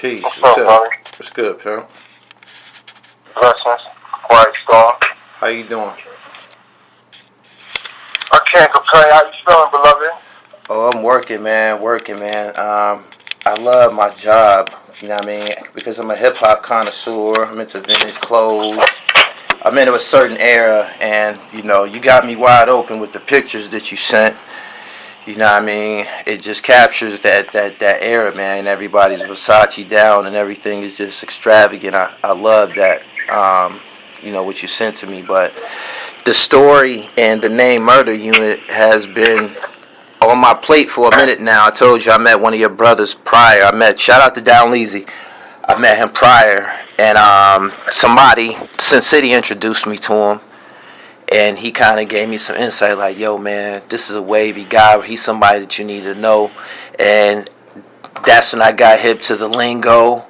Peace. What's What's up, up? buddy? What's good, pal? Blessings. Quiet storm. How you doing? I can't complain. How you feeling, beloved? Oh, I'm working, man. I love my job. You know what I mean? Because I'm a hip hop connoisseur. I'm into vintage clothes. I'm into a certain era, and you got me wide open with the pictures that you sent. You know what I mean? It just captures that era, man. Everybody's Versace down and everything is just extravagant. I love that, what you sent to me. But the story and the name Murder Unit has been on my plate for a minute now. I told you I met one of your brothers prior. Shout out to Down Leezy. I met him prior, and somebody, Sin City, introduced me to him. And he kind of gave me some insight like, yo, man, this is a wavy guy. He's somebody that you need to know. And that's when I got hip to the lingo.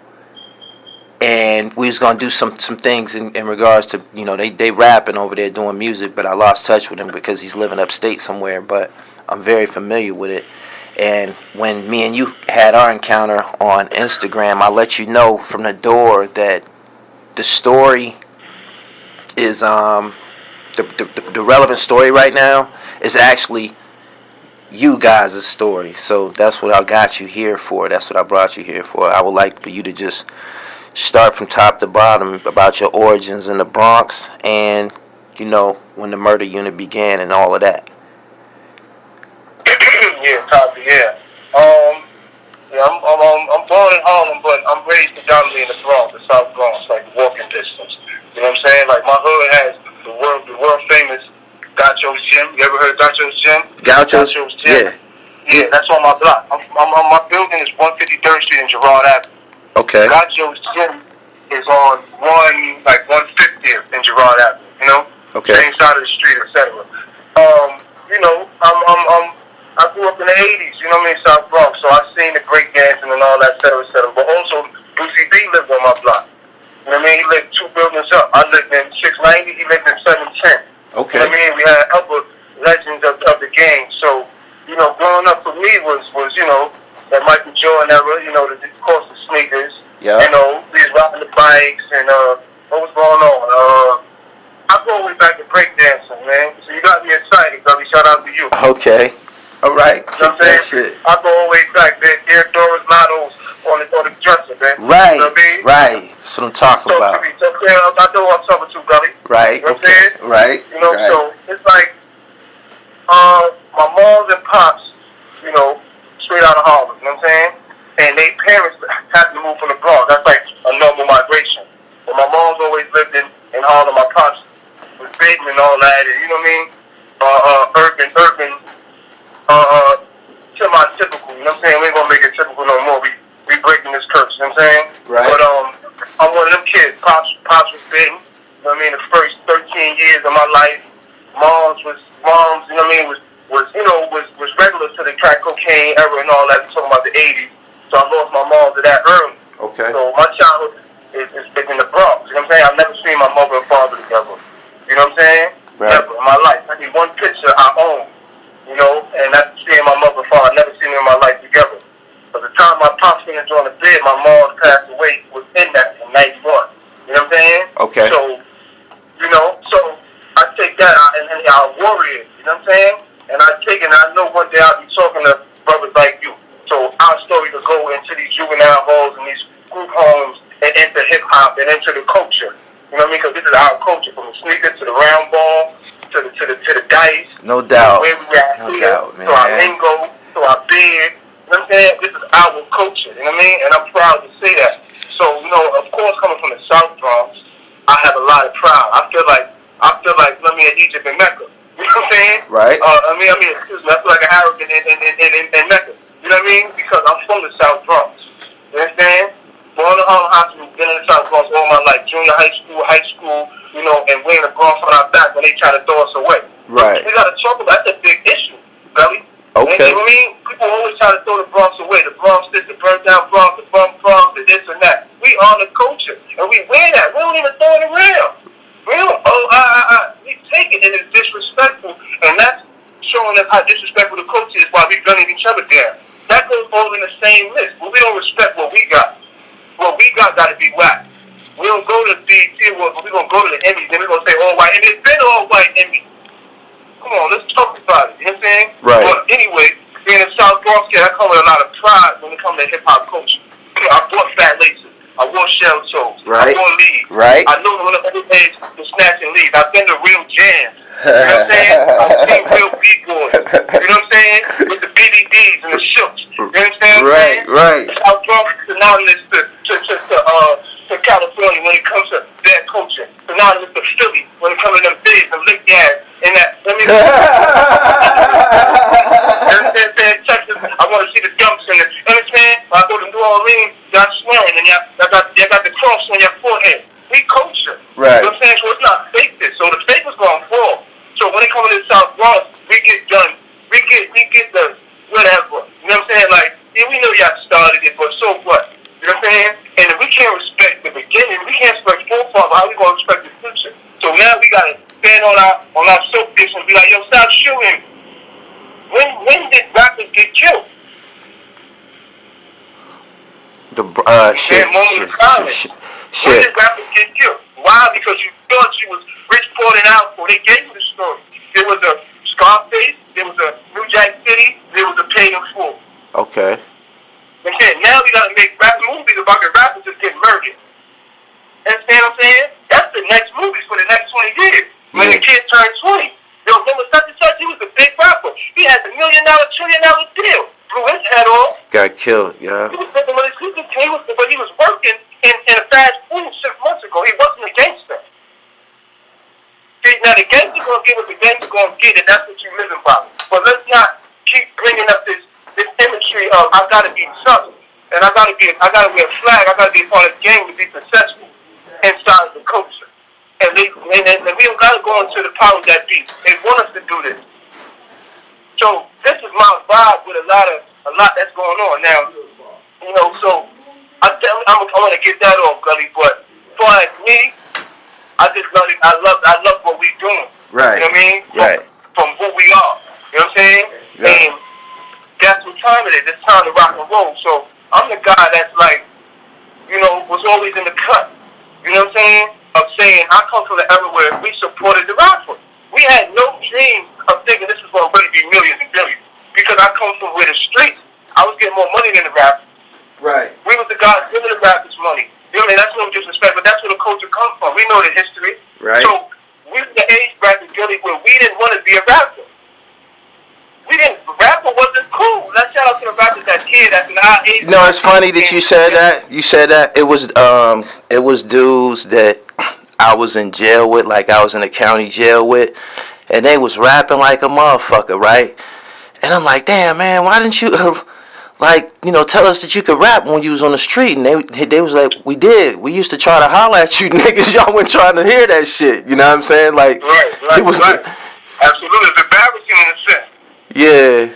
And we was going to do some things in regards to, they rapping over there doing music. But I lost touch with him because he's living upstate somewhere. But I'm very familiar with it. And when me and you had our encounter on Instagram, I let you know from the door that the story is... The relevant story right now is actually you guys' story. So that's what I got you here for. That's what I brought you here for. I would like for you to just start from top to bottom about your origins in the Bronx and, when the murder unit began and all of that. Yeah. I'm born in Harlem, but I'm raised predominantly in the Bronx, the South Bronx, like walking distance. You know what I'm saying? Like my hood has the world famous Gaucho's Gym. You ever heard of Gaucho's Gym? Gaucho's Gym. Yeah, that's on my block. My building is 153rd Street in Gerard Ave. Okay. Gaucho's Gym is on 150th in Gerard Ave. Okay. Same side of the street, etc. I grew up in the 80s. You know what I mean, South Bronx. So I've seen the break dancing and all that, etc. But also, Lucy B lived on my block. You know what I mean? He lived 2 buildings up. I lived in 690. He lived in 710. Okay. You know what I mean? We had other legends of the game. So, growing up for me was that Michael Jordan era, of course, the sneakers. Yeah. We was riding the bikes and what was going on? I go all the way back to breakdancing, man. So you got me excited, Gubby. Shout out to you. Okay. All right. You know what I'm saying? I go all the way back, man. There, Doris Lotto's on the dresser, man. Right. You know what I mean? Right. That's what I'm talking about. I know what I'm talking to, Gully. Right. You know what I'm saying? Right. Right. So it's like my moms and pops, straight out of Harlem, you know what I'm saying? And their parents had to move from the Bronx. That's like a normal migration. But my mom's always lived in Harlem. My pops was bitten and all that, and you know what I mean? Urban, semi-typical, you know what I'm saying? We ain't gonna make it typical no more. We breaking this curse, you know what I'm saying? Right. But I'm one of them kids. Pops was bitten. You know what I mean? The first 13 years of my life, moms, you know what I mean, was regular to the crack cocaine era and all that. We're talking about the 80s. So I lost my mom to that early. Okay. So my childhood is in the Bronx. You know what I'm saying? I've never seen my mother and father together. You know what I'm saying? Right. Never in my life. I need one picture I own. And that's seeing my mother and father. I've never seen them in my life together. But the time my pops finished on the bed, my mom passed away within that in 91. You know what I'm saying? Okay. So I take that and I worry it. You know what I'm saying? And I take it and I know one day I'll be talking to brothers like you. So our story to go into these juvenile halls and these group homes and into hip-hop and into the culture. You know what I mean? Because this is our culture, from the sneaker to the round ball to the dice. No doubt. Where we at no here, doubt, man. to our lingo, to our beard. You know what I'm saying? This is our culture. You know what I mean? And I'm proud to say that. So, of course, coming from the South Bronx, I have a lot of pride. I feel like in Egypt and Mecca. You know what I'm saying? Right. Excuse me. I feel like an Arab in Mecca. You know what I mean? Because I'm from the South Bronx. You understand? Born in Harlem Hospital, been in the South Bronx all my life. Junior high school, and wearing the Bronx on our back when they try to throw us away. Right. We got to talk about that's a big issue, Belly. Okay. You know what I mean? People always try to throw the Bronx away. The Bronx this, the burnt down Bronx, the bum Bronx, the this and that. We are the culture, and we wear that. We don't even throw it around. We don't. We take it, and it's disrespectful, and that's showing us how disrespectful the culture is while we gunning each other down. That goes all in the same list. But we don't respect what we we're gonna go to the Emmys and we're gonna say all white, and it's been all white Emmys. Come on, let's talk about it. You know what I'm saying? Right. But anyway, being a South Bronx kid, I come with a lot of pride when it comes to hip hop culture. I bought fat laces. I wore shell toes. Right. I wore leaves. Right. I know when the days to snatch and leave. I've been to real jams. You know what I'm saying? I've seen real b-boys. You know what I'm saying? With the BBDs and the shooks. You understand what I'm saying? Right. South Bronx is synonymous to California when it comes to their culture. Synonymous to Philly when it comes to them bigs and lick gas and that. You understand? Texas, I want to see the dumps in it. You understand? When I go to New Orleans, y'all swearing and y'all got the cross on your forehead. We culture. Right. You know what I'm saying? So it's not fake this. So the fake is going to fall. So when it comes to the South Bronx, we get done. We get the whatever. You know what I'm saying? Like, yeah, we know y'all started it, but so what? You know what I'm saying? And if we can't respect the beginning, we can't respect forefathers, how we gonna respect the future? So now we gotta stand on our soapbox and be like, yo, stop shooting. When did rappers get killed? Shit. When did rappers get killed? Why? Because you thought you was rich, poor, and out. They gave you the story. There was a Scarface, there was a New Jack City, there was a Paid in Full. Okay. Okay, now we gotta make rap movies about the rappers just getting murdered. Understand what I'm saying? That's the next movies for the next 20 years. When the kid turned 20. Yo, remember such and such? He was a big rapper. He had $1 million, $1 trillion deal. Blew his head off. Got killed, yeah. He was making money. But he was working in a fast food 6 months ago. He wasn't a gangster. See, now the gangster gonna get what the gangster gonna get, and that's what you living by. But let's not keep bringing up this imagery of I gotta be something, and I gotta wear a flag, I gotta be a part of the gang to be successful inside the culture. And we don't gotta go into the powers that be. They want us to do this. So this is my vibe with a lot that's going on now. You know, so I want to get that off, Gully. But for me, I love what we doing. Right. You know what I mean? Right. From who we are. You know what I'm saying? Yeah. And that's what time it is. It's time to rock and roll. So I'm the guy that's like, you know, was always in the cut. You know what I'm saying? Of saying I come from the era where we supported the rapper. We had no dream of thinking this is going to really be millions and billions. Because I come from where the streets, I was getting more money than the rappers. Right. We was the guys giving the rappers money. You know what I mean? That's no disrespect, but that's where the culture comes from. We know the history. Right. So we were the age bracket, Gilly, where we didn't want to be a rapper. Rapper wasn't cool. Let's shout out to the rappers that's here, that's in our age. No, it's funny that you said that. You said that. It was dudes that I was in jail with, like I was in a county jail with, and they was rapping like a motherfucker, right? And I'm like, damn, man, why didn't you, tell us that you could rap when you was on the street? And they was like, we did. We used to try to holler at you niggas. Y'all weren't trying to hear that shit. You know what I'm saying? Like, right. Absolutely. It's embarrassing in a sense. Yeah.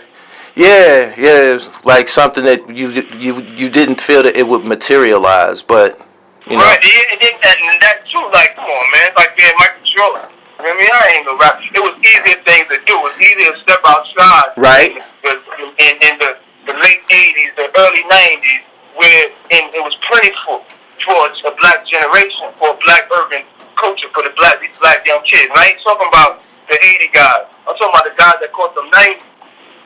It was like something that you didn't feel that it would materialize, but you know. Right, and that too. Like, come on, man. It's like being Michael Jordan. You know what I mean? I ain't no rap. It was easier things to do. It was easier to step outside. Right. In the late '80s, the early '90s, where it was plentiful towards a black generation, for a black urban culture, for these black young kids. And I ain't talking about the '80 guys. I'm talking about the guys that caught them '90s.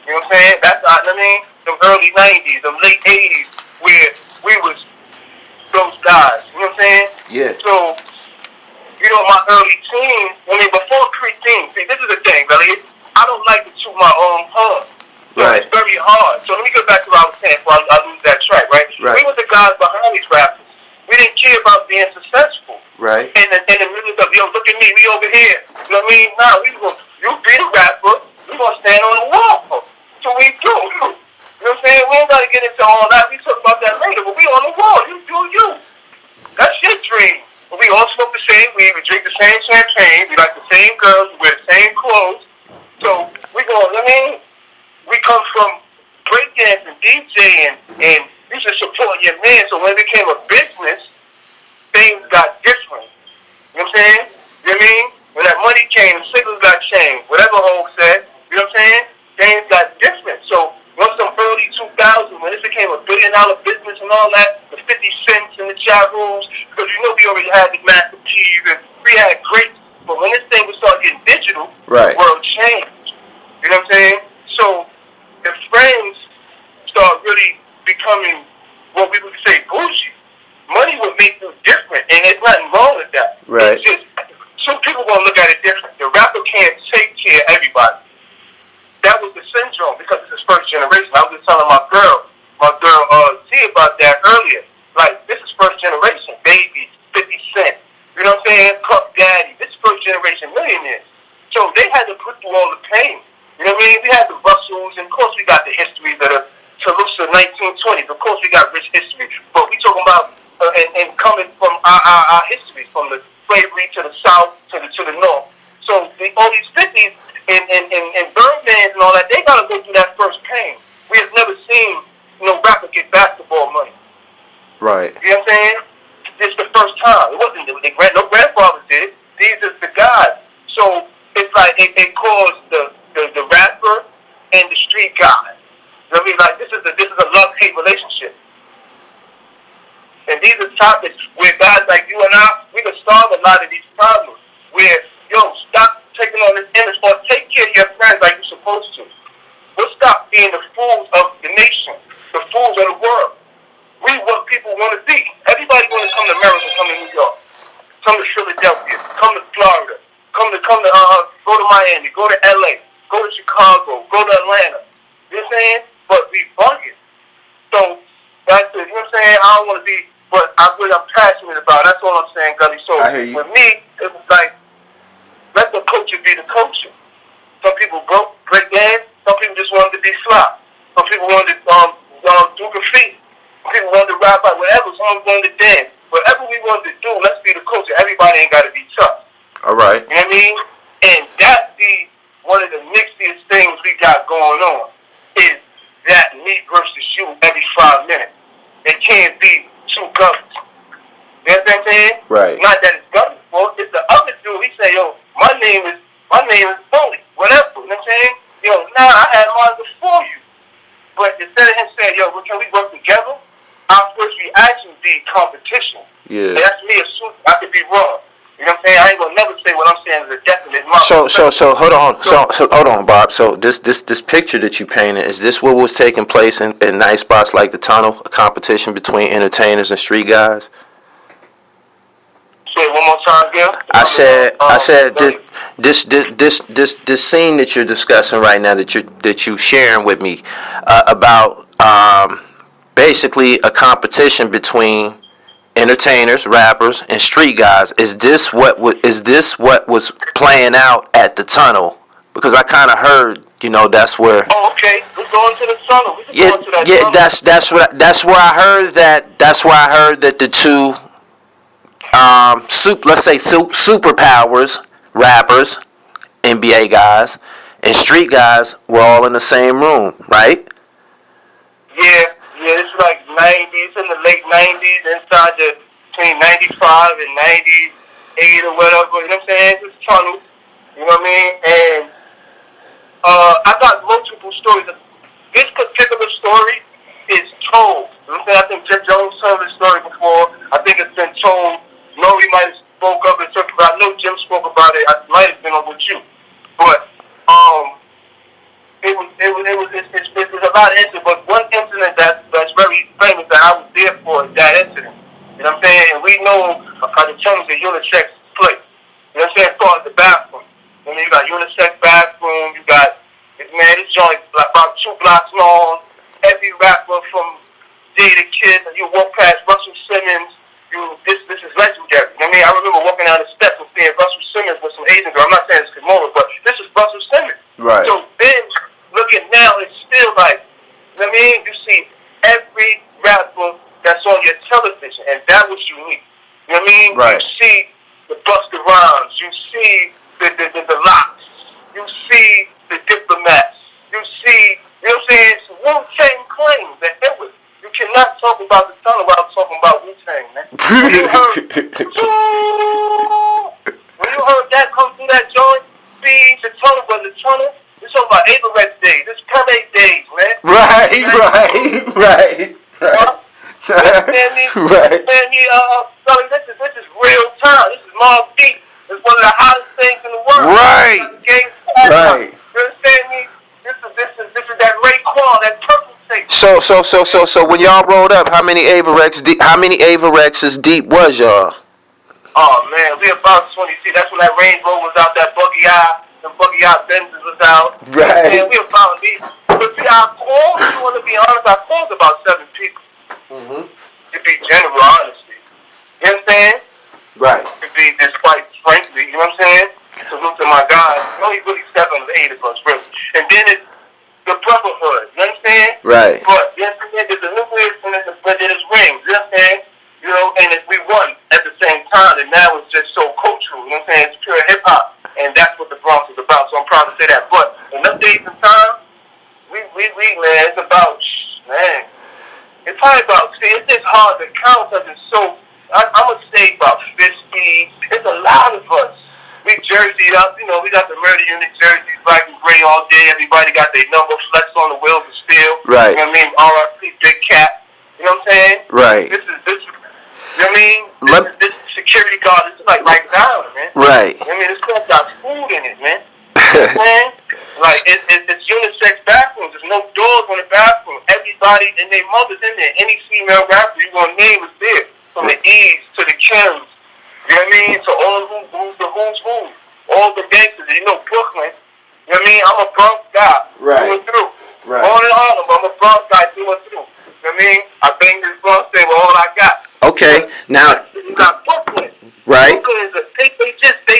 You know what I'm saying? That's what I mean. Them early '90s, them late '80s, where we was those guys. You know what I'm saying? Yeah. So, you know, my early teens. I mean, before pre-teens. See, this is the thing, Billy. I don't like to toot my own horn. So right. It's very hard. So let me go back to what I was saying before I lose that track. Right. We were the guys behind these rappers. We didn't care about being successful. Right. And the music of, yo, look at me, we over here. You know what I mean? Nah, you be the rapper. We gonna stand on the wall. So we do. You know what I'm saying? We ain't gotta get into all that. We talk about that later. But we on the wall. You do you. That's your dream. But we all smoke the same weed. We drink the same champagne. We like the same girls. We wear the same clothes. So we go. I mean, we come from breakdancing, DJing, and you should support your man. So when it became a business, things got different. You know what I'm saying? You know what I mean? When that money came, the signals got changed. Whatever Hope said, you know what I'm saying? Things got different. So once some early 2000s, when this became $1 billion business and all that, the 50 cents and the Ja Rules, because you know we already had the Master P's we had great, but when this thing would start getting digital, Right. the world changed. You know what I'm saying? So if friends start really becoming what we would say bougie, money would make you different, and there's nothing wrong with that. Right. It's just some people gonna look at it different. The rapper can't take care of everybody. That was the syndrome because it's his first generation. I was just telling my girl Z about that earlier. Like, this is first generation, Baby, 50 Cent. You know what I'm saying? Puff Daddy. This is first generation millionaires. So they had to put through all the pain. You know what I mean? We had the Russells, and of course we got the histories that are Toulouse 1920s. Of course we got rich history. But we talking about and coming from our history, from the slavery to the south to the north. So all these 50s and Birdmans and all that, they got to go through that first pain. We have never seen no rapper get basketball money. Right. You know what I'm saying? It's the first time. It wasn't no grandfathers did it. These are the guys. So it's like it caused the rapper and the street guy. You know what I mean? Like this is a love-hate relationship. And these are topics where guys like you and I, we can solve a lot of these problems. Where, stop taking on this image or take care of your friends like you're supposed to. We'll stop being the fools of the nation, the fools of the world. We what people want to be. Everybody want to come to America, come to New York, come to Philadelphia, come to Florida, go to Miami, go to LA, go to Chicago, go to Atlanta. You know what I'm saying? But we bugging. So that's it. You know what I'm saying? I don't want to be what I'm passionate about. That's all I'm saying, Gully. So with me, it was like, let the culture be the culture. Some people broke, break dance. Some people just wanted to be fly. Some people wanted to do graffiti. Some people wanted to rap out whatever. Some wanted to dance. Whatever we wanted to do, let's be the culture. Everybody ain't got to be tough. All right. You know what I mean? And that be one of the mixiest things we got going on is that me versus you every 5 minutes. It can't be two guns. You know what I'm saying? Right. Not that it's guns' fault. It's the other dude. He say, my name is Bully. Whatever. You know what I'm saying? I had mine before you. But instead of him saying, can we work together? Our first reaction be competition. Yeah. And that's me assuming. I could be wrong. You know what I'm saying? I ain't gonna never say what I'm saying is a definite mark. So hold on. So hold on, Bob. So this picture that you painted, is this what was taking place in night spots like the Tunnel, a competition between entertainers and street guys? Say it one more time, Gil. I said this scene that you're discussing right now, that you sharing with me, about basically a competition between entertainers, rappers, and street guys. Is this what was playing out at the Tunnel? Because I kind of heard, that's where. Oh, okay. We're going to the Tunnel. We can go to that tunnel. That's where I heard that. That's where I heard that the two, let's say superpowers, rappers, NBA guys, and street guys were all in the same room, right? Yeah, it's like 90s, in the late 90s, inside between 95 and 98 or whatever, you know what I'm saying? It's Tunnel, you know what I mean? And I got multiple stories. This particular story is told. You know what I'm saying? I think Jeff Jones told this story before. I think it's been told. Nori might have spoke up and talked about it. I know Jim spoke about it. I might have been on with you. But it's a lot of incidents, but one incident that's very famous that I was there for is that incident. You know what I'm saying? And we know the terms of unisex place. You know what I'm saying? As far as the bathroom. You got unisex bathroom, you got, this joint like about 2 blocks long. Every rapper from Jada Kid, you walk past Russell Simmons, this is legendary. You know what I mean? I remember walking down the steps and seeing Russell Simmons with some Asian girl. I'm not saying it's Kimura, but this is Russell Simmons. Right. So then, looking now, it's still like, you know what I mean? You see every rapper that's on your television, and that was unique. You know what I mean? Right. You see the Busta Rhymes, you see the Locks, you see the Diplomats, you see, you know what I'm saying? It's Wu-Tang claims that it was. You cannot talk about the Tunnel without talking about Wu-Tang, man. When you heard that come through that joint, see, the Tunnel was the Tunnel. We're talking about Averett days. This Pele days, man. Right. This is real time. This is Mobb Deep. It's one of the hottest things in the world. Right. Right. You understand me? This is that Raekwon, that purple thing. So when y'all rolled up, how many Avorexes deep was y'all? Oh man, we about 20 feet. That's when that Range Rover was out, that Buggy Eye, the Buggy Eye Benzes was out. Right. And we about these. But see, I called, if you want to be honest, I called about 7 people. Mm-hmm. To be general, honestly. You understand? Right. To be just quite frankly, you know what I'm saying? Salute to my guys. Only really 7 of the 8 of us, really. And then it's the brotherhood, you understand? Right. But, you understand, there's the nucleus and there's rings, you understand? You know, and we won at the same time, and now it's just so cultural, you know what I'm saying? It's pure hip-hop, and that's what the Bronx is about, so I'm proud to say that. But in them days and time, we man, it's about, man, it's probably about, see, it's just hard to count because it's so, I'm going to say about 50, it's a lot of us. We jerseyed up, you know, we got the murder unit jerseys, black and gray all day, everybody got their number, flex on the wheels of steel. Right. You know what I mean? RIP, Big Cat, you know what I'm saying? Right. This is, you know what I mean? This security guard, this is like right down, man. Right. I mean, this club got food in it, man. You know what I'm saying? Like, it's unisex bathrooms. There's no doors on the bathroom. Everybody and their mother's in there. Any female rapper you want to name is there. From the E's to the Kims. You know what I mean? To all the who's who. All the gangsters. You know, Brooklyn. You know what I mean? I'm a Bronx guy. Right. Through and through. Right. Born in Harlem, I'm a Bronx guy through and through. You know what I mean? I bang this Bronx thing with all I got. Okay. Now. You got Brooklyn. Right. Brooklyn is they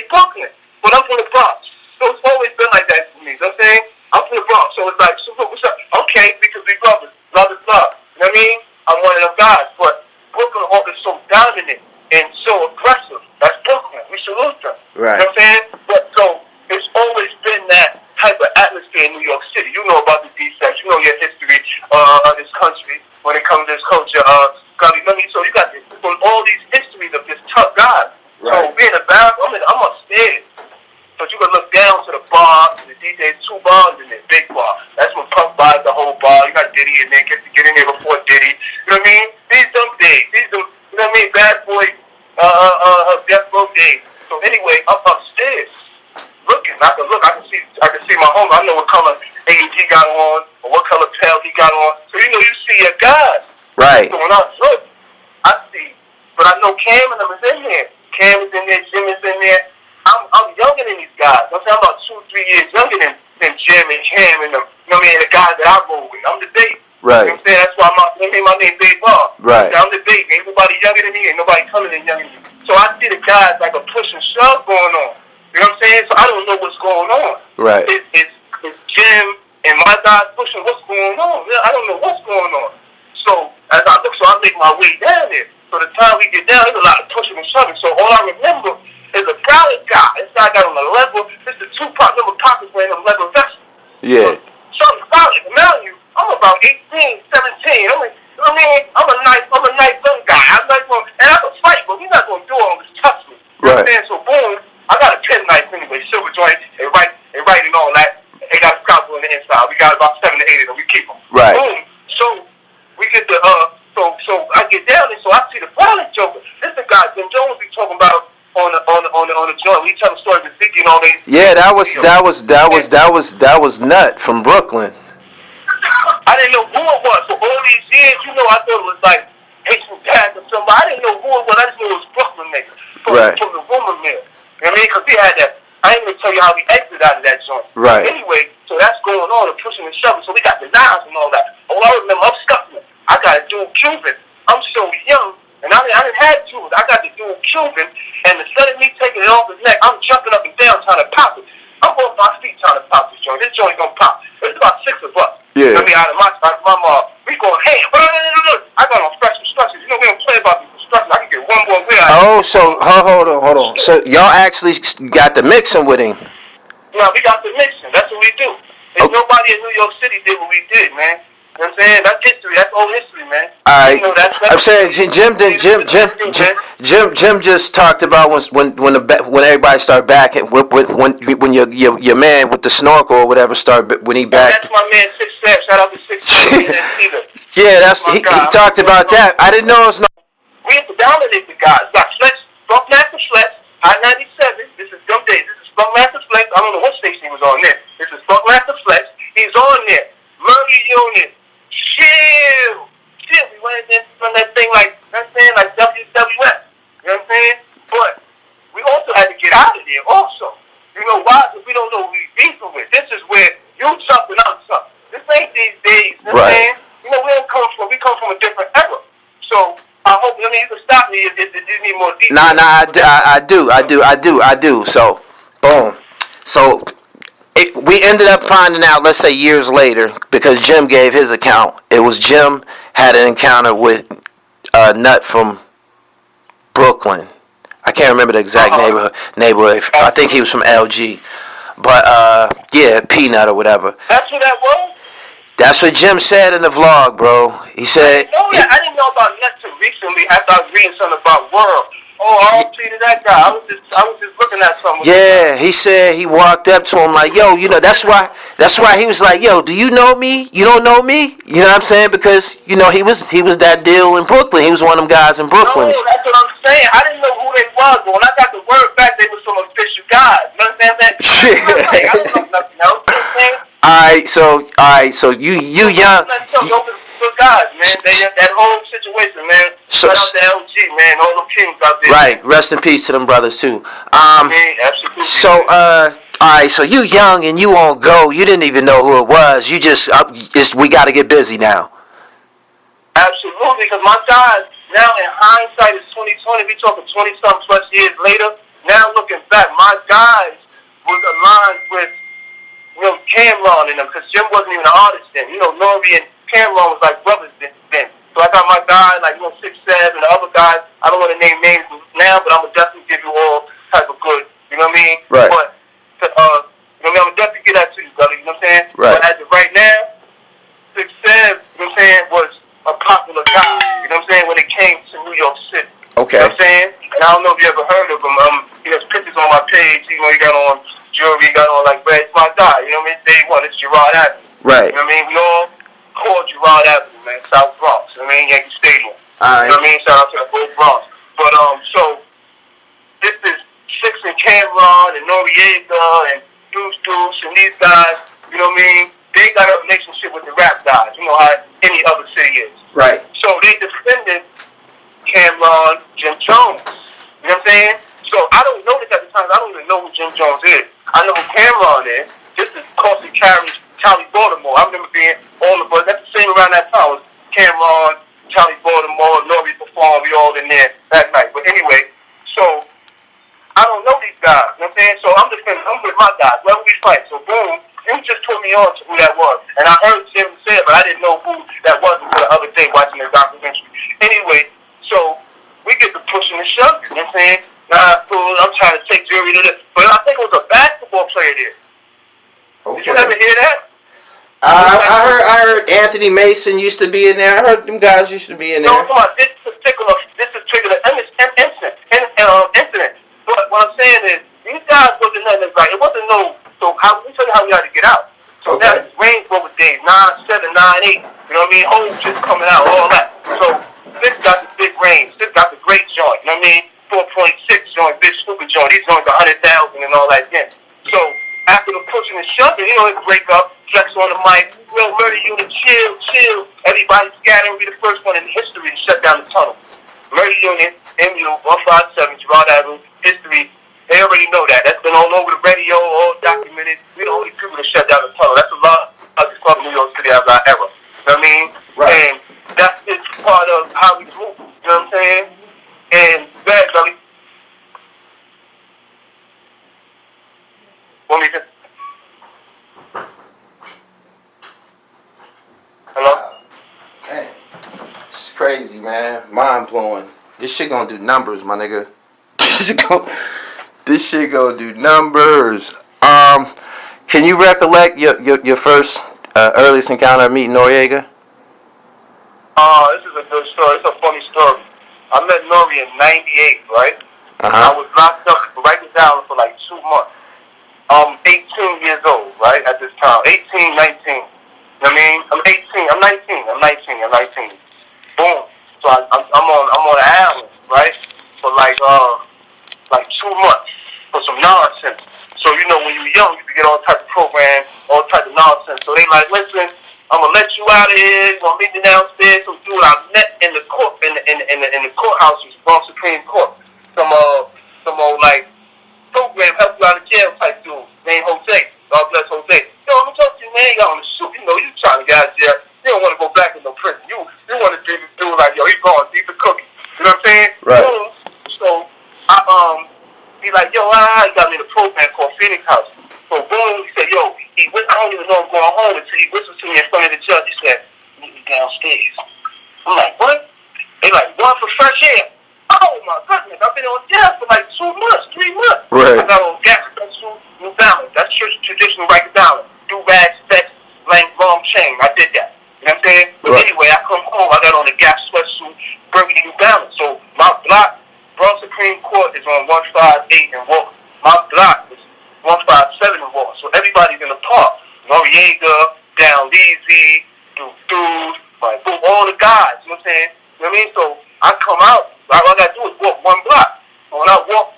Brooklyn. But I'm from the Bronx. So it's always been like that for me. You know what I'm saying? I'm from the Bronx. So it's like, so what's up? Okay, because we brothers. Love is love. You know what I mean? I'm one of them guys. But Brooklyn is so dominant and so aggressive. That's Brooklyn. We salute them. Right. You know what I'm saying? But so it's always been that type of atmosphere in New York City. You know about the D-Sex. You know your history of this country when it comes to this culture. Gully Money. So you got all these histories of this tough guy. Right. So being a band, I'm upstairs. So you can look down to the bar, the DJ's 2 bars in there, big bar. That's when Puff buys the whole bar. You got Diddy in there, get in there before Diddy. You know what I mean? These them days. These them, you know what I mean? Bad Boy, Death Row days. So anyway, I'm upstairs looking. I can see my home. I know what color AEG got on or what color tail he got on. So you know you see your guys. Right. So when I look, I see. But I know Cam and them is in there. Cam is in there, Jim is in there. I'm younger than these guys. I'm talking about 2-3 years younger than Jim and Cam and them. You know what I mean? And the guys that I roll with. I'm the baby. Right. You know what I'm saying? That's why my name Big Bob. Right. I'm the baby. Ain't nobody younger than me. Ain't nobody coming in younger than me. So I see the guys like a push and shove going on. You know what I'm saying? So I don't know what's going on. Right. It's Jim and my guys pushing what's going on. I don't know what's going on. So as I look, I make my way down there. So the time we get down, there's a lot of pushing and shoving. So all I remember is a solid guy. This guy got on a level. This is 2 number pockets wearing a leather vest. Yeah. Something solid. Now I'm about 18, 17. I'm a nice young guy. I'm not going, and I can fight, but we're not going to do all this tough stuff. You know what I'm saying? So boom, I got a pen knife anyway, silver joint, and write and all that. They got a scalpel on the inside. We got about 7 to 8 of them. We keep them. Right. Boom. So we get the so I get down there, so I see the violent joker. This is the guy Jim Jones be talking about on the joint. We tell the story of Zeke and all that. Yeah, that was Nut from Brooklyn. I didn't know who it was. For all these years, you know, I thought it was like Haitian Dad or somebody. I didn't know who it was. I just knew it was Brooklyn nigga from the woman mill. You know what I mean? Because he had that. I ain't gonna tell you how we exited out of that joint. Right. Anyway, so that's going on, and pushing and shoving. So we got the knives and all that. Oh, I remember I'm stuck with. I got a dual Cuban. I'm so young, and I didn't have Cubans. I got the dual Cuban, and instead of me taking it off his neck, I'm jumping up and down trying to pop it. I'm off my feet trying to pop this joint. This joint gonna pop. There's about 6 of us. Yeah. I mean, out of my we going ham. I got on special instructions. You know, we don't play about these instructions. I can get one more wheel. Oh, so hold on. So y'all actually got the mixing with him? Yeah, we got the mixing. That's what we do. There's nobody in New York City did what we did, man. You know what I'm saying? That's history. That's old history, man. All right. You know, I'm saying Jim just talked about when everybody started backing when your man with the snorkel or whatever started when he backed. That's my man 6 Shout out to 6 Yeah, he talked about that. I didn't know it was no. We have to dominate the guys. We got Fletch, Buckmaster Fletch, I-97, this is them days. This is Funkmaster Flex. I don't know what station he was on there. This is Funkmaster Flex. He's on there. Murder Unit. Chill. We went in on that thing like, you know what I'm saying, like WWF. You know what I'm saying? But we also had to get out of there also. You know why? Because we don't know who we're beefing with. This is where you tough and I'm tough. This ain't these days. You know what I'm saying? You know, we come from a different era. So I hope, I mean, you can stop me if you need more details. I do. So, boom. So, we ended up finding out, let's say years later, because Jim gave his account. It was Jim had an encounter with a nut from Brooklyn. I can't remember the exact neighborhood. I think he was from LG. But, yeah, Peanut or whatever. That's who that was? That's what Jim said in the vlog, bro. He said... I didn't know about Nut till recently after I was reading something about World. Oh, RP to that guy. I was just looking at something. Yeah, he said he walked up to him like, yo, you know, that's why he was like, yo, do you know me? You don't know me? You know what I'm saying? Because, you know, he was that deal in Brooklyn. He was one of them guys in Brooklyn. No, that's what I'm saying. I didn't know who they was, but when I got the word back, they were some official guys. You understand that? I don't know nothing else. You know what I'm saying? All right, so you young. Good guys, man. That whole situation, man. Shout out to LG, man. All them kings out there. Right. Rest in peace to them brothers too. Absolutely. So all right. So you young and you on go. You didn't even know who it was. You just we got to get busy now. Absolutely, because my guys now in hindsight is 2020. We talking 20-something plus years later. Now looking back, my guys was aligned with Cameron and them, because Jim wasn't even an artist then. You know, Nori and Cameron was like brothers then. So I got my guy, like, 6'7", and the other guys, I don't want to name names now, but I'm going to definitely give you all type of good, you know what I mean? Right. But, you know what I mean? I'm going to definitely get that to you, brother, you know what I'm saying? Right. But as of right now, 6'7", you know what I'm saying, was a popular guy, you know what I'm saying, when it came to New York City. Okay. You know what I'm saying? And I don't know if you ever heard of him. He has pictures on my page, you know, he got on jewelry, he got on, like, red. It's my guy, you know what I mean? Day one, it's Gerard Ave. Right. You know what I mean? We all called Gerard Ave, man, South Bronx. You know what I mean? Yankee Stadium. All right. You know what I mean? Shout out to the whole Bronx. But, so, this is Six and Cameron and Noriega and Deuce and these guys, you know what I mean? They got a relationship with the rap guys. You know how any other city is. Right. So, they defended Cameron, Jim Jones. You know what I'm saying? So, I don't know this at the time. I don't even know who Jim Jones is. I know who Cameron is. This is Causey Carey's Charlie Baltimore. I remember being all the boys. That's the same around that time. It was Cameron, Charlie Baltimore, Nori performed. We all in there that night. But anyway, so I don't know these guys. You know what I'm saying? So I'm with my guys. Wherever we fight. So boom, you just put me on to who that was. And I heard Jim say it, but I didn't know who that was until the other day watching the documentary. Anyway, so we get to pushing and shoving. You know what I'm saying? Nah, fool, I'm trying to take jury to this. But I think it was a basketball player there. Okay. Did you ever hear that? I heard Anthony Mason used to be in there. I heard them guys used to be in there. No, come on. This particular incident. But what I'm saying is, these guys wasn't nothing like, it wasn't no, so let me tell you how we had to get out. So now it's Range Rover days, 9, 7, 9, 8, you know what I mean? Hoes just coming out, all that. So this got the big range. This got the great joint, you know what I mean? 4.6 joint, big stupid joint. These joints 100,000 and all that again. So after the pushing and shoving, you know, it break up, flex on the mic, Murder Unit, chill. Everybody scattering. Be the first one in history to shut down the tunnel. Murder Unit, MU, 157, Gerard Ave, history. They already know that. That's been all over the radio, all documented. We're the only people to shut down the tunnel. That's a lot of the club in New York City of our era. You know what I mean? Right. And that is part of how we move. You know what I'm saying? And bad, Gully. Want me to? Hello? Man, it's crazy, man. Mind blowing. This shit gonna do numbers, my nigga. This shit gonna do numbers. Can you recollect your first earliest encounter of meeting Noriega? This is a good story. It's a funny story. I met Nori in 98, right? Uh-huh. I was locked up right down for like 2 months. 18 years old, right, at this time. 18, 19. You know what I mean? I'm 18. I'm 19. Boom. So I'm on an island, right? For like 2 months. get all types of programs, all types of nonsense. So they like, listen, I'm gonna let you out of here. You're gonna meet me downstairs. So dude, I met in the court in the courthouse, Bronx Supreme Court. Some old like program help you out of jail type dude named Jose. God bless Jose. Yo, let me talk to you, man. You got on the shoot. You know, you trying to get out of jail. You don't want to go back in no prison. You want to be the dude like, yo, he's gone. He's the cookie. You know what I'm saying? Right. Boom. So he like, yo, he got me in a program called Phoenix House. So boom, he said, yo, I don't even know I'm going home until he whistled to me in front of the judge. He said, meet me downstairs. I'm like, what? They like, run for fresh air. Oh my goodness, I've been on jail for like 2 months, 3 months. Right. I got on gas, New Balance. That's church traditional right down. Do rag, specs, long chain. I did that. You know what I'm saying? But right. Anyway, I come home, I got on the gas sweatsuit, burgundy New Balance. So my block, Bronx Supreme Court is on 158 in Walker. My block is 157 in Walker. So everybody's in the park. Noriega, Down Leasy, Dude, like all the guys. You know what I'm saying? You know what I mean? So I come out. All I gotta do is walk 1 block. So when I walk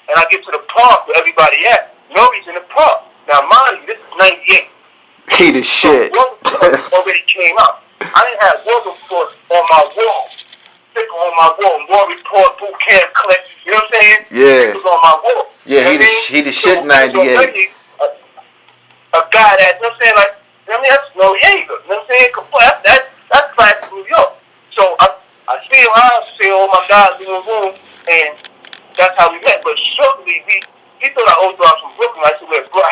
and I get to the park where everybody at, Nori's in the park. Now mind you, this is 98. He the shit. So already came out. I didn't have war report on my wall. Sticker on my wall. War report, boot camp clip. You know what I'm saying? Yeah. It was on my wall. Yeah, you know he the shit 98. A guy that, you know what I'm saying, like, you know what I mean, that's Noriega. You know what I'm saying? That's classic New York. So I see him, I see all my guys in the room, and that's how we met. But shortly, he thought I owed was from Brooklyn. I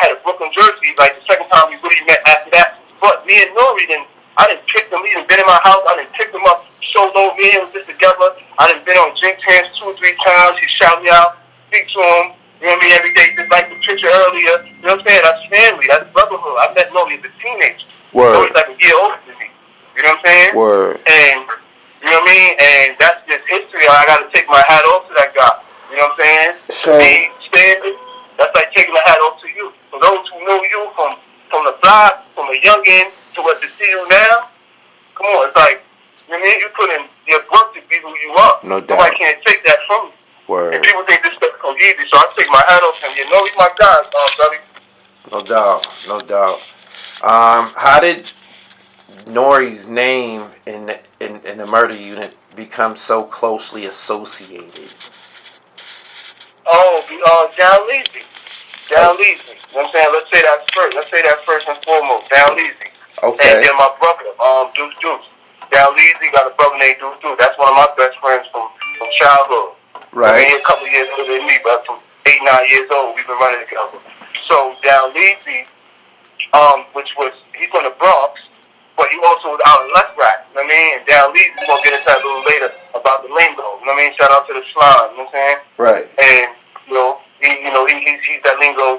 had a Brooklyn jersey, like the second time we really met after that. But me and Nori, I didn't pick him. He didn't been in my house. I didn't pick him up solo. Me and him was just together. I didn't been on drink hands 2 or 3 times. He shouted me out, speak to him. You know what I mean? Every day, just like the picture earlier. You know what I'm saying? That's family. That's brotherhood. I met Nori as a teenager. Word. Nori's like a year older than me. You know what I'm saying? Word. And you know what I mean? And that's just history. I got to take my hat off to that guy. You know what I'm saying? So, me, Stanley, that's like taking the hat off to you. For those who know you from the block, from a youngin' to what to see you now, come on, it's like, you know what I mean? You put in your work to be who you are. No doubt. Nobody can't take that from you. Word. And people think this stuff comes easy, so I take my hat off to him. You know he's my guy, buddy. No doubt. No doubt. How did Nori's name in the murder unit become so closely associated? Down Leasy. Down Leasy. You know what I'm saying? Let's say that first and foremost. Down Leasy. Okay. And then my brother, Deuce. Down Leasy got a brother named Deuce. That's one of my best friends from childhood. Right. I mean, a couple of years older than me, but from 8, 9 years old, we've been running together. So Down Leasy, he's from the Bronx, but he also was out in Left Rack. You know what I mean? And Down Leasy, we're gonna get into that a little later about the lingo. You know what I mean? Shout out to the slime. You know what I'm saying? Right. And he's that lingo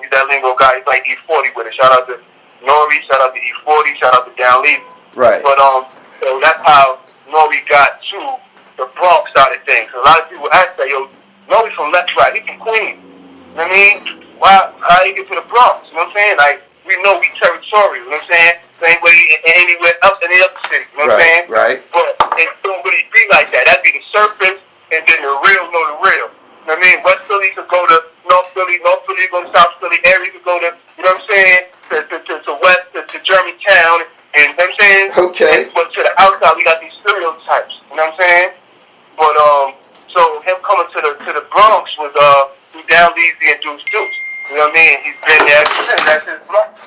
guy. He's like E40 with it. Shout out to Nori. Shout out to E40. Shout out to Down Leasy. Right. But so that's how Nori got to the Bronx side of things. A lot of people ask that, yo, Nori from Left Rack. He's from Queens. You know what I mean? How you get to the Bronx? You know what I'm saying? Like, we know we territorial. You know what I'm saying? Same way anywhere up in the other city. You know what I'm saying? Right. But it don't really be like that. That'd be the surface, and then the real know the real. You know what I mean? West Philly could go to North Philly go to South Philly. Area could go to, you know what I'm saying, to West, to Germantown, and you know what I'm saying? Okay. But to the outside, we got these stereotypes. You know what I'm saying? But so him coming to the Bronx was Down Leasy and Deuce. You know what I mean? He's been there. That's his block.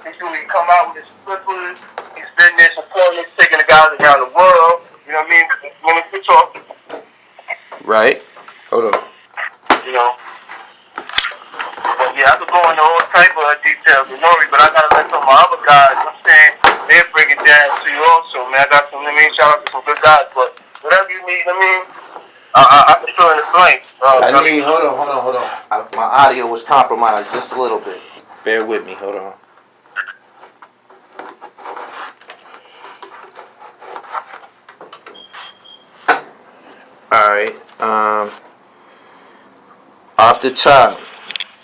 He's usually come out with his flippers. He's been there supporting, taking the guys around the world. You know what I mean? Women can talk. Right. Hold on. You know. But yeah, I could go into all type of details with Nori, but I gotta let some of my other guys, you know what I'm saying, they'll bring it down to you also, man. I got some, shout out to some good guys, but whatever you need, I can fill in the blanks. Hold on. My audio was compromised just a little bit. Bear with me. Hold on. All right. Off the top.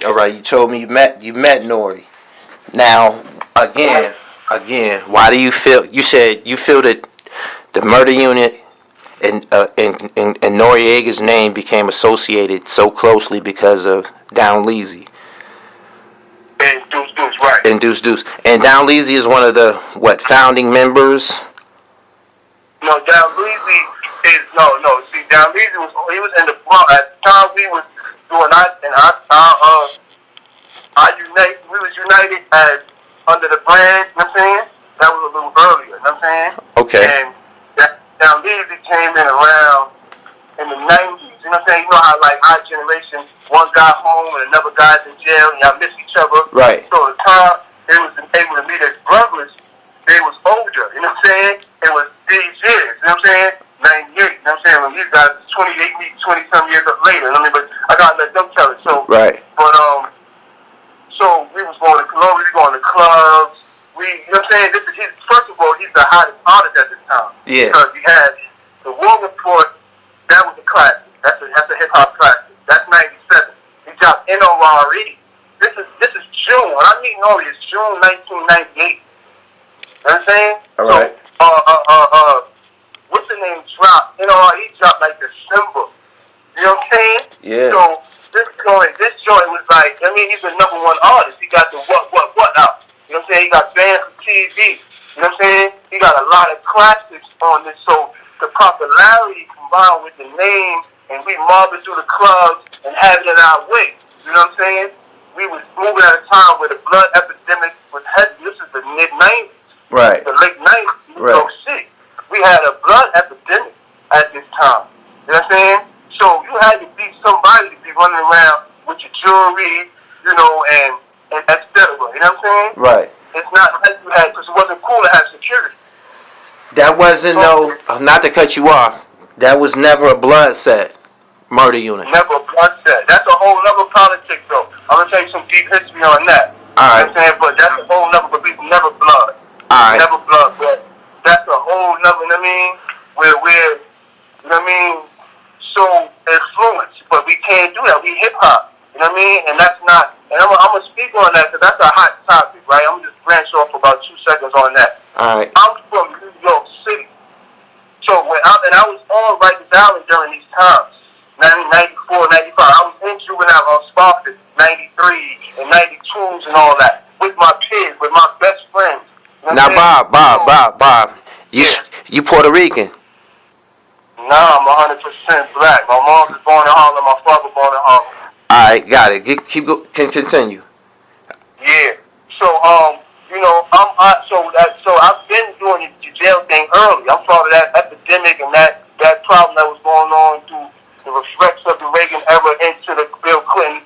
All right. You told me you met Nori. Now, again. Why do you feel? You said you feel that the murder unit and Noriega's name became associated so closely because of Down Leasy. And Deuce, right. And Deuce. And Down Leezy is one of the, founding members? No, Down Leezy is, no. See, Down Leezy he was in the Bronx. At the time we was doing we was united as under the brand, you know what I'm saying? That was a little earlier, you know what I'm saying? Okay. And Down Leezy came in around in the 90s, you know what I'm saying? You know how, like, our generation, one got home and another guy's in jail, and y'all miss each other. Right. So the time they was able to meet as brothers, they was older, you know what I'm saying? It was these years, you know what I'm saying? 98, you know what I'm saying? When these guys 28, me 20-some years later, I mean, but I gotta let them tell it. So, right. But, so we was going to clubs, we was going to clubs. You know what I'm saying? First of all, he's the hottest artist at this time. Yeah. Because he had the War Report, that was a classic. That's a hip hop classic. That's 97. He dropped Noriega. This is June. When I meet Nori, it's June 1998. You know what I'm saying? All right. So, what's the name dropped? He dropped like December. You know what I'm saying? Yeah. So this joint was like, I mean, he's the #1 artist. He got the what out. You know what I'm saying? He got banned from TV. You know what I'm saying? He got a lot of classics on this. So the popularity combined with the name, and we mobbing through the clubs and having it our way. You know what I'm saying? We was moving at a time where the blood epidemic was heavy. This is the mid-90s. Right. The late 90s. Right. New York City. We had a blood epidemic at this time. You know what I'm saying? So you had to be somebody to be running around with your jewelry, and et cetera. You know what I'm saying? Right. It's not like you had, because it wasn't cool to have security. That wasn't not to cut you off, that was never a blood set murder unit. Never a blood set. That's a whole other politics, though. I'm going to tell you some deep history on that. All right. You know what I'm saying? But that's a whole other, but people never blood. All right. Never blood, but that's a whole other, you know what I mean? Where we're, you know what I mean, so influenced. But we can't do that. We hip-hop. You know what I mean? And that's not, and I'm going to speak on that because that's a hot topic, right? I'm going to just branch off for about 2 seconds on that. All right. I'm from New York City. So I was on Rikers Island during these times, 94, 95. I was in juvenile on Sparkford, 93 and 92s and all that, with my kids, with my best friends. You know now, Bob, you Puerto Rican? Nah, I'm 100% black. My mom was born in Harlem, my father was born in Harlem. All right, got it. Can continue. Yeah. So, so I've been doing the jail thing early. I'm part of that epidemic and that problem that was going on through the reflex of the Reagan era into the Bill Clinton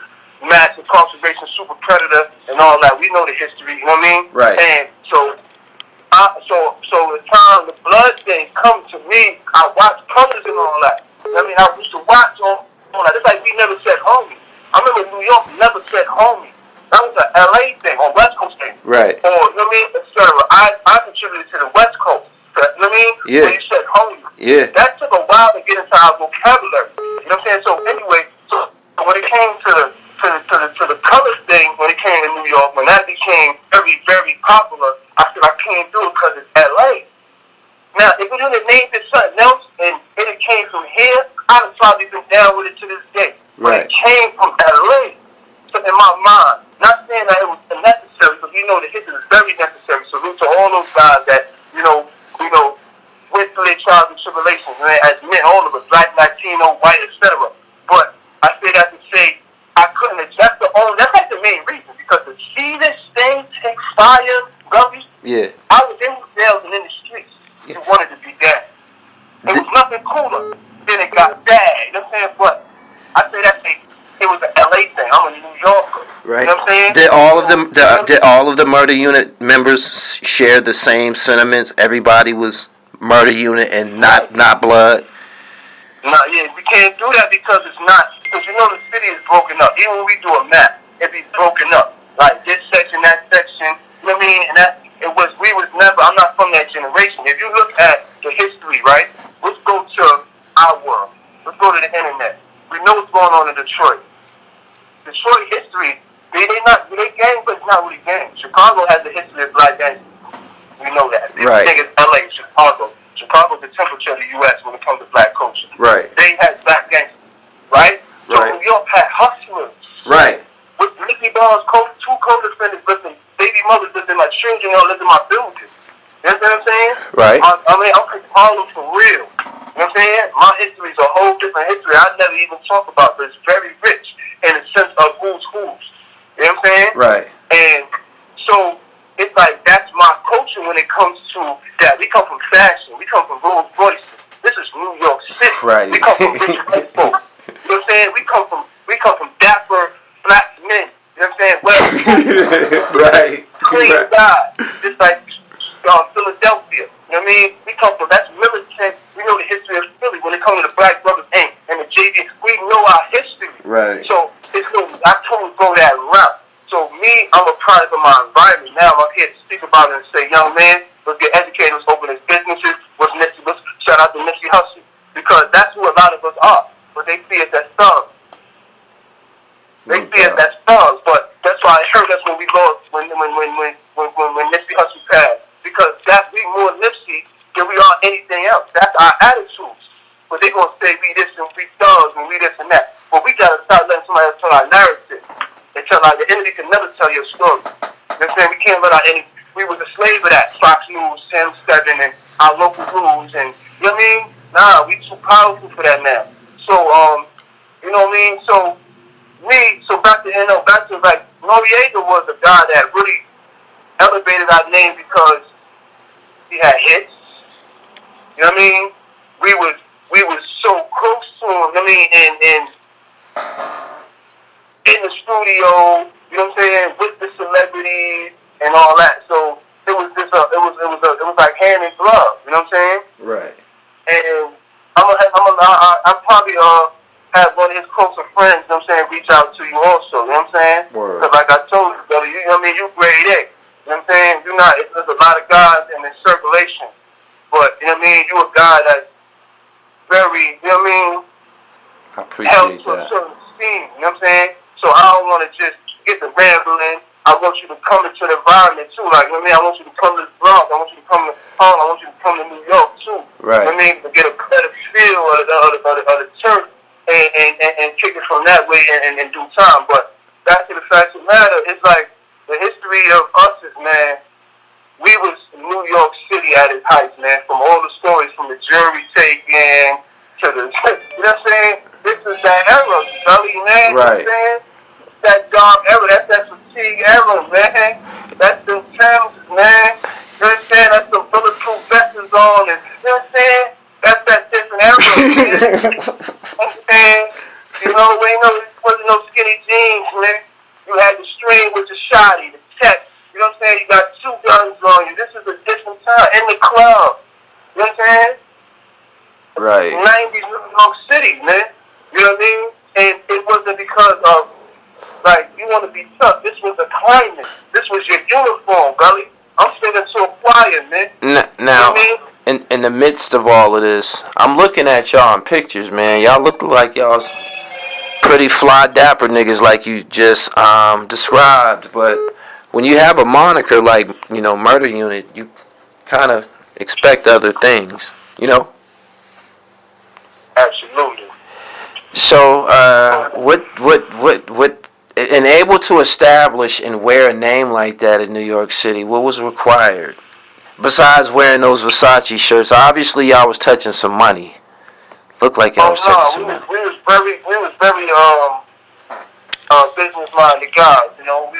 mass incarceration super predator and all that. We know the history, you know what I mean? Right. And so the time the blood thing come to me, I watched Colors and all that. I mean, I used to watch all that. It's like we never said homie. I remember New York never said homie. That was an LA thing, or West Coast thing. Right. Or, you know what I mean, et cetera. I contributed to the West Coast. You know what I mean? Yeah. Where you said homie. Yeah. That took a while to get into our vocabulary. You know what I'm saying? So anyway, when it came to the color thing, when it came to New York, when that became very, very popular, I said I can't do it because it's LA. Now, if we didn't name it something else and it came from here, I'd have probably been down with it to this day. Right. But it came from LA. So in my mind, not saying that it was unnecessary, but the history is very necessary. Salute to all those guys that, went through their trials and tribulations, and as men, all of us, black, Latino, white, etc. But I say that to say, I couldn't adjust that's like the main reason, because to see this thing take fire, Gubby, Yeah. I was in the jails and in the streets. You wanted to be dead. It was nothing cooler. Then it got bad. You know what I'm saying? But I say it was an LA thing. I'm a New Yorker. Right. You know what I'm saying? Did all of the murder unit members share the same sentiments? Everybody was murder unit and not blood? No, yeah, we can't do that because it's not. Because the city is broken up. Even when we do a map, it be broken up. Like this section, that section. You know what I mean? And we was never. I'm not from that generation. If you look at the history, right? Let's go to our world. Let's go to the internet. We know what's going on in Detroit. Detroit history, they gang, but it's not really gang. Chicago has a history of black gangs. We know that. Right. Think it's LA, Chicago. Chicago's the temperature of the U.S. when it comes to black culture. Right. They had black gangsters, right? So Right. New York had hustlers. Right. With Nicky Barnes, two co-defendants my children don't live in my building. You know what I'm saying? Right. I mean, I'm from Harlem for real. You know what I'm saying? My history is a whole different history I never even talk about, but it's very rich in the sense of who's who's. You know what I'm saying? Right. And so it's like that's my culture when it comes to that. We come from fashion. We come from Rolls Royce. This is New York City. Right. We come from rich white folk. You know what I'm saying? We come from dapper black men. You know what I'm saying? Well, right. clean guys. Just like Philadelphia. You know what I mean? We come from, that's militant. We know the history of Philly when it comes to the Black Brothers Inc. and the JV. We know our history. Right. So I totally go that route. So me, I'm a product of my environment. Now I'm up here to speak about it and say, young man, let's get educated, let's open his businesses. Let's shout out to Nipsey Hussle. Because that's who a lot of us are. But they see us as thugs. They see us as thugs. But that's why it hurt us when we lost, when Nipsey Hussle passed. Because we more Nipsey than we are anything else. That's our attitudes. But they're going to say we this and we thugs and we this and that. But we got to start letting somebody else tell our narrative. And tell the enemy can never tell your story. You know what I'm saying? We can't let our enemy. We was a slave of that. Fox News, Sam 7, and our local news. And, you know what I mean? Nah, we too powerful for that now. So, you know what I mean? So back to like, Noriega was a guy that really elevated our name because he had hits. You know what I mean? We was so close to him. You know what I mean? In the studio, you know what I'm saying, with the celebrities and all that. So it was like hand in glove. You know what I'm saying? Right. And I'm probably have one of his closer friends. You know what I'm saying? Reach out to you also. You know what I'm saying? Because like I told you, brother, you know what I mean? You grade A. You know what I'm saying? There's a lot of guys in the circulation. But, you know what I mean? You a guy that's very, you know what I mean? I appreciate to a that. certain esteem, you know what I'm saying? So I don't want to just get the rambling. I want you to come into the environment too. Like, you know what I mean? I want you to come to the Bronx. I want you to come to Harlem. I want you to come to New York too. Right. You know what I mean? To get a better feel of the turf and kick it from that way in due time. But back to the fact of the matter, it's like the history of us is, man, we was New York City at its height, man. From all the stories, from the jury taking to the, you know what I'm saying? This is that era, Sully, man. Right. You know what I'm saying? That dark era, that's that fatigue era, man. That's them Timbs, man. You know what I'm saying? That's the bulletproof vests on, and you know what I'm saying? That's that different era, man. You know what I'm saying? You know, it wasn't no skinny jeans, man. You had the string with the shotty, the tech. You know what I'm saying? You got two guns on you. This is a different time in the club. You know what I'm saying? Right. 90s New York City, man. You know what I mean? And it wasn't because of, like, you want to be tough. This was a climate. This was your uniform, Gully. I'm singing to a choir, man. Now, you know what I mean? in the midst of all of this, I'm looking at y'all in pictures, man. Y'all look like y'all's pretty fly, dapper niggas like you just described. But when you have a moniker like, you know, Murder Unit, you kind of expect other things, you know? Absolutely. So, and able to establish and wear a name like that in New York City, what was required? Besides wearing those Versace shirts, obviously y'all was touching some money. Looked like y'all was touching some money. We was very business-minded guys. You know,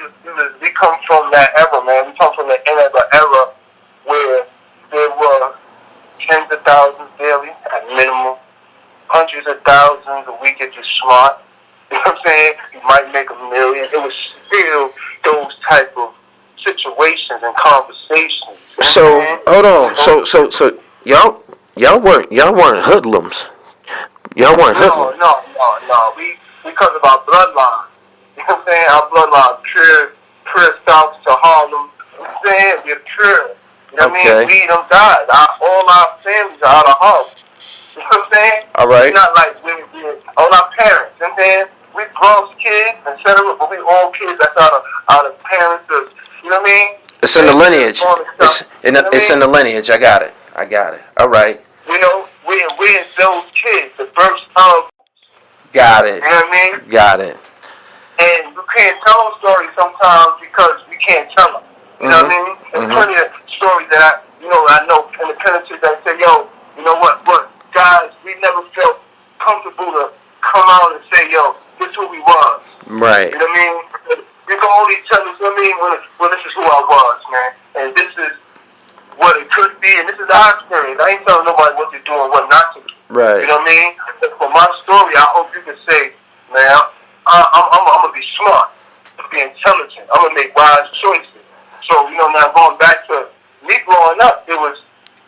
we come from that era, man. We come from the end of the era where there were tens of thousands daily at minimum, hundreds of thousands a week if you're smart. You know what I'm saying? You might make $1 million. It was still those type of situations and conversations. So hold on. So y'all weren't hoodlums. Y'all weren't hoodlums. No. We because of our bloodline. You know what I'm saying? Our bloodline pure south to Harlem. You know what I'm saying? We're pure. You know what I mean? We them guys. All our families are out of Harlem. You know what I'm saying? All right. It's not like we're all our parents. You know what I'm saying? We Bronx kids, etc., but we all kids that's out of parents of, you know what I mean? It's in the lineage. It's in the lineage. I got it. All right. You know, we're those kids, the birth of. Got it. You know what I mean? Got it. And you can't tell them stories sometimes because we can't tell them. You know what I mean? There's plenty of stories that I know in the penitentiary that say, yo, you know what, guys, we never felt comfortable to come out and say, yo, this is who we was. Right. You know what I mean? You can only tell us, you know what I mean, when this is who I was, man. And this is what it could be, and this is our experience. I ain't telling nobody what to do and what not to do. Right. You know what I mean? For my story, I hope you can say, man, I'm going to be smart, be intelligent. I'm going to make wise choices. So, now going back to me growing up, it was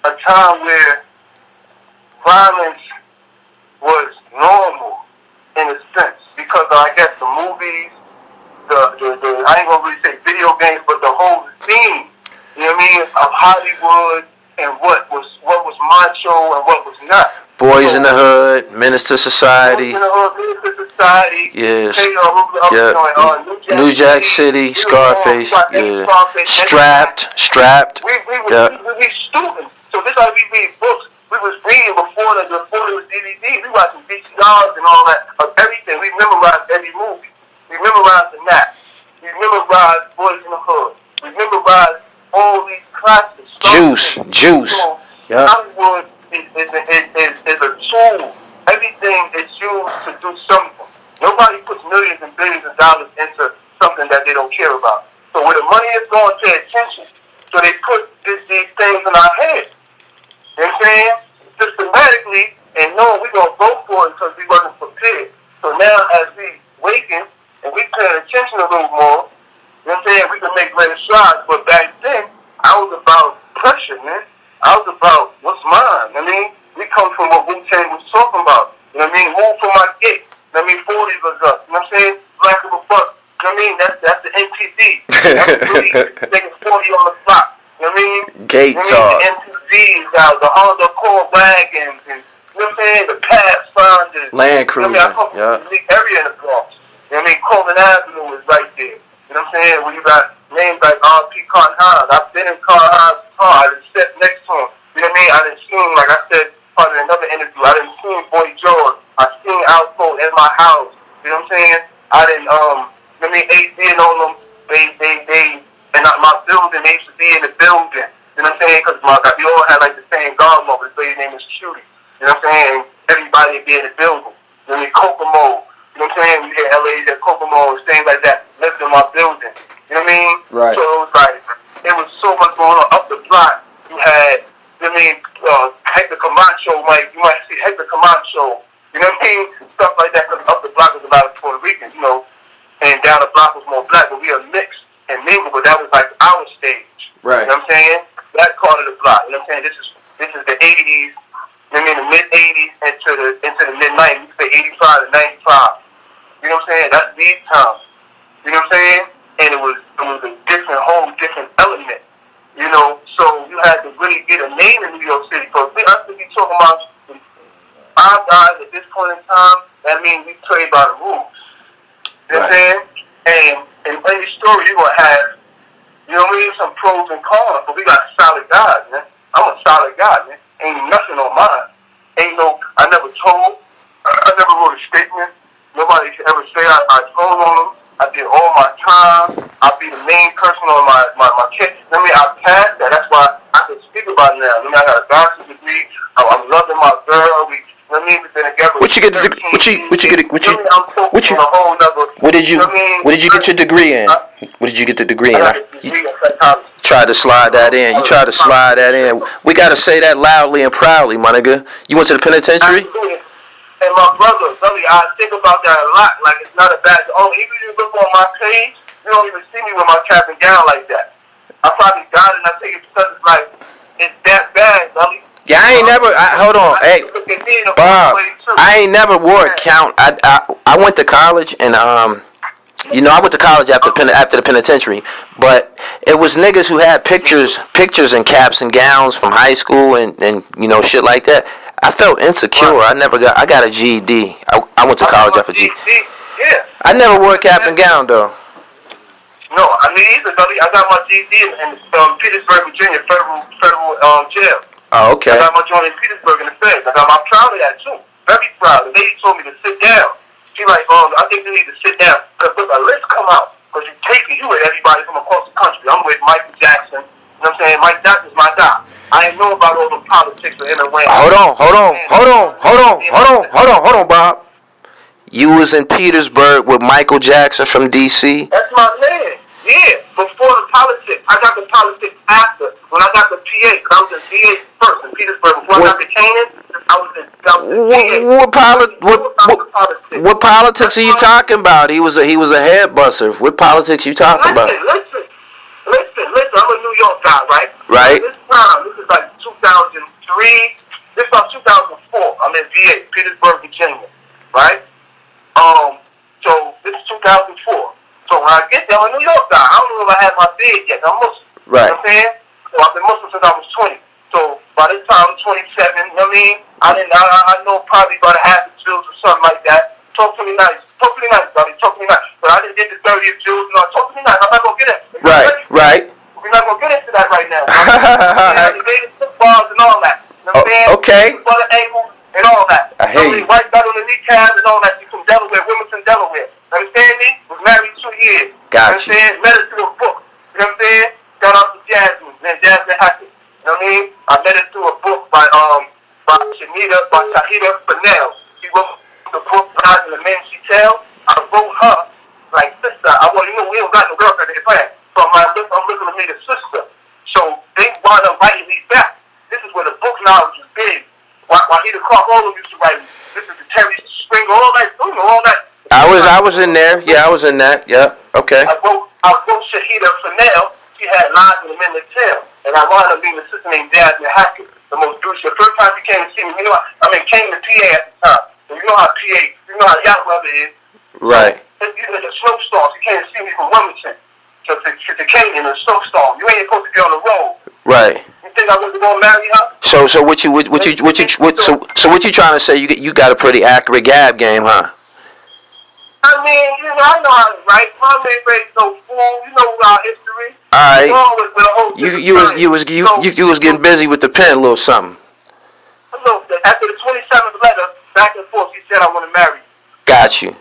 a time where violence was normal in a sense because I guess the movies, the I ain't going to really say video games, but the whole scene, you know what I mean, of Hollywood and what was macho and what was not. Boys in the Hood, Minister Society. Boys in the Hood, Minister Society. Yes. New Jack City, Scarface. Yeah. Strapped. We students. So this is how we read books. We was reading before it was DVD. We watching VCRs and all that of everything. We memorized every movie. We memorized the Nap. We memorized Boys in the Hood. We memorized all these classics. Juice. Yeah. Hollywood is a tool. Everything is used to do something. Nobody puts millions and billions of dollars into something that they don't care about. So where the money is going, pay attention. So they put these things in our heads. You know what I'm saying? Systematically, and knowing we're going to go for it because we wasn't prepared. So now as we waking and we paying attention a little more, you know what I'm saying, we can make greater strides. But back then, I was about pressure, man. I was about what's mine. I mean, we come from what Wu-Tang was talking about. You know what I mean? Move from my gate. You know what I mean? 40s was us. You know what I'm saying? Black of a buck. You know what I mean? That's the NPD. That's really taking 40 on the block. You know what I mean? Gate talk. The NPDs out, the Honda Accord wagons, and you know what I'm saying? The Pathfinders. Land Cruiser. You know what I mean? I come from the unique area in the Bronx. You know what I mean? Coleman Avenue is right there. You know what I'm saying? When you got names like R.P. Carhines. I've been in Carhines' car. I done sat next to him. You know what I mean? I done seen, like I said, part of another interview, I done seen Boy George. I seen Alpo in my house. You know what I'm saying? I done, you know what I mean, AZ and all them, they, and my building, they used to be in the building. You know what I'm saying? Because we all had like the same godmother. His lady's name is Cutie. You know what I'm saying? Everybody be in the building. You know what I mean? Kokomo. You know what I'm saying? We hear LA, that Kokomo, things like that, lived in my building. You know what I mean? Right. So it was like, it was so much going on. Up the block, you had, you know what I mean, Hector Camacho, you might see Hector Camacho. You know what I mean? Stuff like that, because up the block was a lot of Puerto Ricans, you know, and down the block was more black, but we are mixed and mingled, but that was like our stage. Right. You know what I'm saying? That part of the block. You know what I'm saying? This is the 80s, you know what I mean, the mid-80s into the mid-90s. You say 85 to 95. You know what I'm saying? That's these times. You know what I'm saying? And it was a whole different element. You know, so you had to really get a name in New York City. Because I think we talking about our guys at this point in time, that means we play by the rules. You know what I'm saying? And in any story, you're going to have, you know what I mean, some pros and cons, but we got solid guys, man. I'm a solid guy, man. Ain't nothing on mine. I never told, I never wrote a statement. Nobody should ever say I told on them. I did all my time. I'll be the main person on my kid. I mean, I passed that. That's why I can speak about it now. I mean, I got a bachelor's degree. I'm loving my girl. We've been together. What you get the degree? What did you get your degree in? What did you get the degree in? Tried to slide that in. You tried to slide that in. We gotta say that loudly and proudly, my nigga. You went to the penitentiary? And my brother, Billy, I think about that a lot. Like, it's not a bad. Oh, even if you look on my page, you don't even see me with my cap and gown like that. I probably got it, and I think it's because it's like, it's that bad, Billy. Yeah, I ain't never. Hold on, hey, Bob. I ain't never wore a count. I went to college, and you know, I went to college after the penitentiary, but it was niggas who had pictures and caps and gowns from high school and you know, shit like that. I felt insecure. I got a GED. I went to college after GED. Yeah. I never wore a cap and gown though. No, I mean either, buddy. I got my GED in Petersburg, Virginia, federal jail. Oh, okay. I got my joint in Petersburg in the Feds. I'm proud of that too. Very proud. The lady told me to sit down. She like, I think you need to sit down because look, a list come out. Because Because you take it, you with everybody from across the country. I'm with Michael Jackson. You know what I'm saying? Mike Jackson's my guy. I ain't know about all the politics of him and Wayne. Hold on, Bob. You was in Petersburg with Michael Jackson from D.C.? That's my man. Yeah, before the politics. I got the politics after. When I got the PA, because I was in PA first in Petersburg. Before I got the Canaan, I was in PA. What politics are you talking about? He was a head busser. What politics you talking about? Listen. I'm a New York guy, right? Right. This time, this is like 2003. This is about 2004. I'm in VA, Petersburg, Virginia, right? So this is 2004. So when I get there, I'm a New York guy. I don't know if I have my beard yet. I'm Muslim. Right. You know what I'm saying? So I've been Muslim since I was 20. So by this time, I'm 27. You know what I mean? I know probably about a half of Jews or something like that. Talk to me nice. Talk to me nice, buddy. Talk to me nice. But I didn't get the 30th Jews. No, talk to me nice. I'm not going to get it. Right. We're not going to get into that right now. I debated footballs and all that. You know what I'm saying? Okay. Football ankles and all that. I hear you. White belt on the kneecap and all that. She's from Delaware, Wilmington, Delaware. Understand me? Was married 2 years. Got you. You know what I'm saying? Met her through a book. You know what I'm saying? Shout out to Jasmine, man. Jasmine Hackett. You know what I mean? I met her through a book by Shahida Fennell. She wrote the book, Guys and the Men She Tells. I wrote her, like, sister. I want you to know we don't got no girlfriend in the plan. So I'm looking to meet a sister. So they wound up writing me back. This is where the book knowledge is big. Wahida Clark, all of you used to write me. This is the Terry Springer, all that, you know, all that. I was in there. Yeah, I was in that. Yeah. Okay. I wrote Shahida Fennell. She had Lies in the Midnight Tale. And I wound up being a sister named Jasmine Hackett, the most beautiful. The first time she came to see me, you know, came to PA at the time. So you know how PA, you know how Yacht Weather is. Right. You know, the snowstorm. She came to see me from Wilmington to Canaan, a snowstorm. You ain't supposed to be on the road. Right. You think I was going to marry her? So what you trying to say? You got a pretty accurate gab game, huh? I mean, you know, I know how to write. My man raised no fool. You know our history. All right. You was getting busy with the pen, a little something. Look, after the 27th letter, back and forth, she said, I want to marry you. Got you.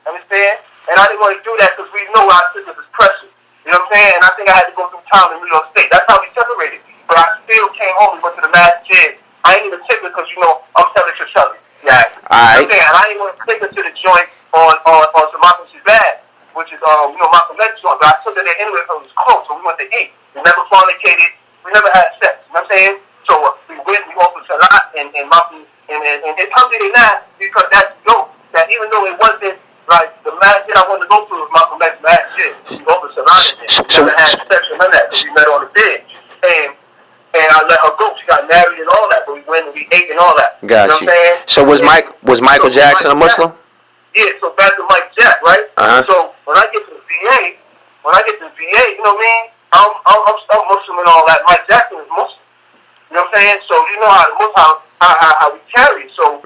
Understand? And I didn't want to do that because we know our sisters is precious. You know what I'm saying? And I think I had to go through town in New York State. That's how we separated. But I still came home and went to the masjid. I ain't even take her because, you know, I'm selling for selling. Yeah. All right. You know what I'm saying? And I didn't want to take her to the joint on St. Malcolm Bad, which is, you know, Malcolm X joint. But I took her there anyway because it was close. So we went to eat. We never fornicated. We never had sex. You know what I'm saying? So we went, we offered Salat and Malcolm. And it comes to that because that's dope. That even though it wasn't like the masjid I wanted to go to was Malcolm X masjid. We offered Salat in there. We never had sex and none of that. We met on the bed. And I let her go. She got married and all that. But we went and we ate and all that. Got you. Know what I'm saying? So was Michael Jackson a Muslim? Yeah, so back to Mike Jack, right? Uh-huh. So when I get to the VA, you know what I mean? I'm Muslim and all that. Mike Jackson is Muslim. You know what I'm saying? So you know how we carry. So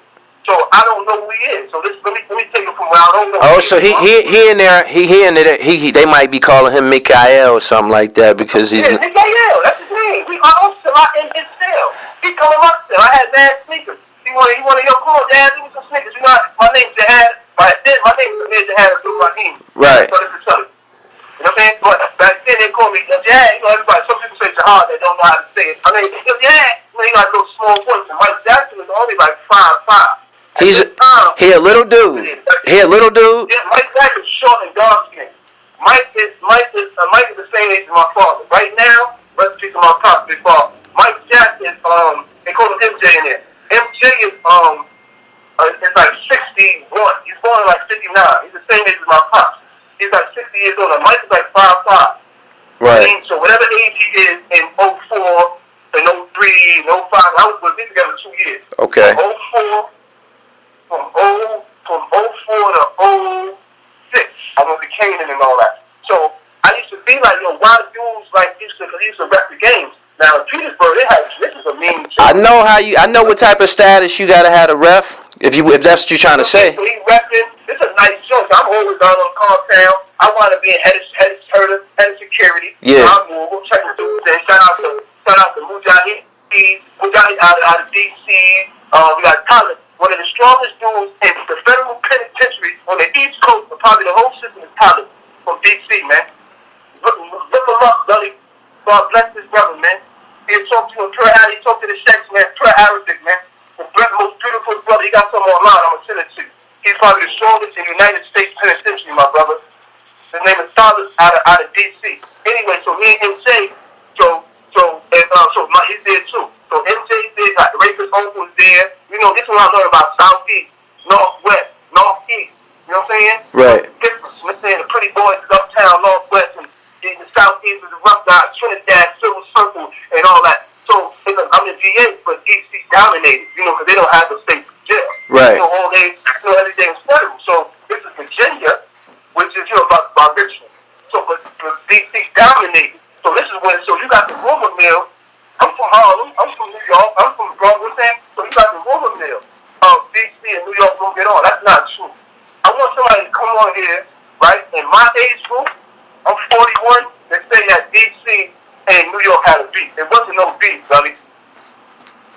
I don't know who he is. So let me take it from where I don't know. Oh, so he in there. They might be calling him Mikael or something like that because he's. Yeah, Mikael. That's his name. We are also in his cell. He coming up still. I had bad sneakers. He wanted yo, come on, Dad, give me some sneakers. You know, my name's Gerard. My name is Gerard Ave. Right. So this is something. You know what I'm saying? But back then they called me Gerard. You know, everybody. Some people say Gerard. They don't know how to say it. I mean, Gerard. You know, he got a little small voice. And Mike Jackson is only like 5'5". He a little dude. Yeah, Mike Jackson is short and dark skinned. Mike is the same age as my father. Right now, let's speak to my pops before. Mike Jackson is they call him MJ in there. MJ is like 61. He's born like 59. He's the same age as my pops. He's like 60 years old. And Mike is like 5'5". Right. I mean, so whatever age he is in 04, in 03, in 05, I was with him together 2 years. Okay. From 04 to 06, I went to Canaan and all that. So I used to be like, yo, why dudes like used to rep the games? Now in Petersburg, this is a mean joke. I know what type of status you gotta have to ref. If that's what you're trying to say. So he repping. It's a nice joke. I'm always out on call town. I want to be in head of security. Yeah. We'll check the dudes in. Shout out to Mujahid out of DC. We got Tyler. One of the strongest dudes in the federal penitentiary on the East Coast, but probably the whole system is Tyler from DC. God bless this brother, man. He talked to him pure Arabic. He talked to the sex man, pure Arabic, man. The most beautiful brother. He got something online. I'm gonna send it to you. He's probably the strongest in the United States Penitentiary, my brother. His name is Silas out of D.C. Anyway, so me and MJ, he's there too. So MJ's there, got the rapist uncle's there. You know, this is what I learned about Southeast, Northwest, Northeast. You know what I'm saying? Right. Difference. I'm saying the pretty boys is uptown, Northwest, and the Southeast is the rough guys, Trinidad, Silver Circle, and all that. So I'm in VA, but D.C. dominated, you know, because they don't have the state jail. Right. You know, everything's federal. So this is Virginia, which is, about Richmond. So, but D.C. dominated. So this is so you got the rumor mill. I'm from Harlem. I'm from New York. I'm from Bronx. You know what I'm saying? So you got the rumor mill of D.C. and New York don't get on. That's not true. I want somebody to come on here, right? In my age group, I'm 41. They say that D.C. and New York had a beef. It wasn't no beef, buddy.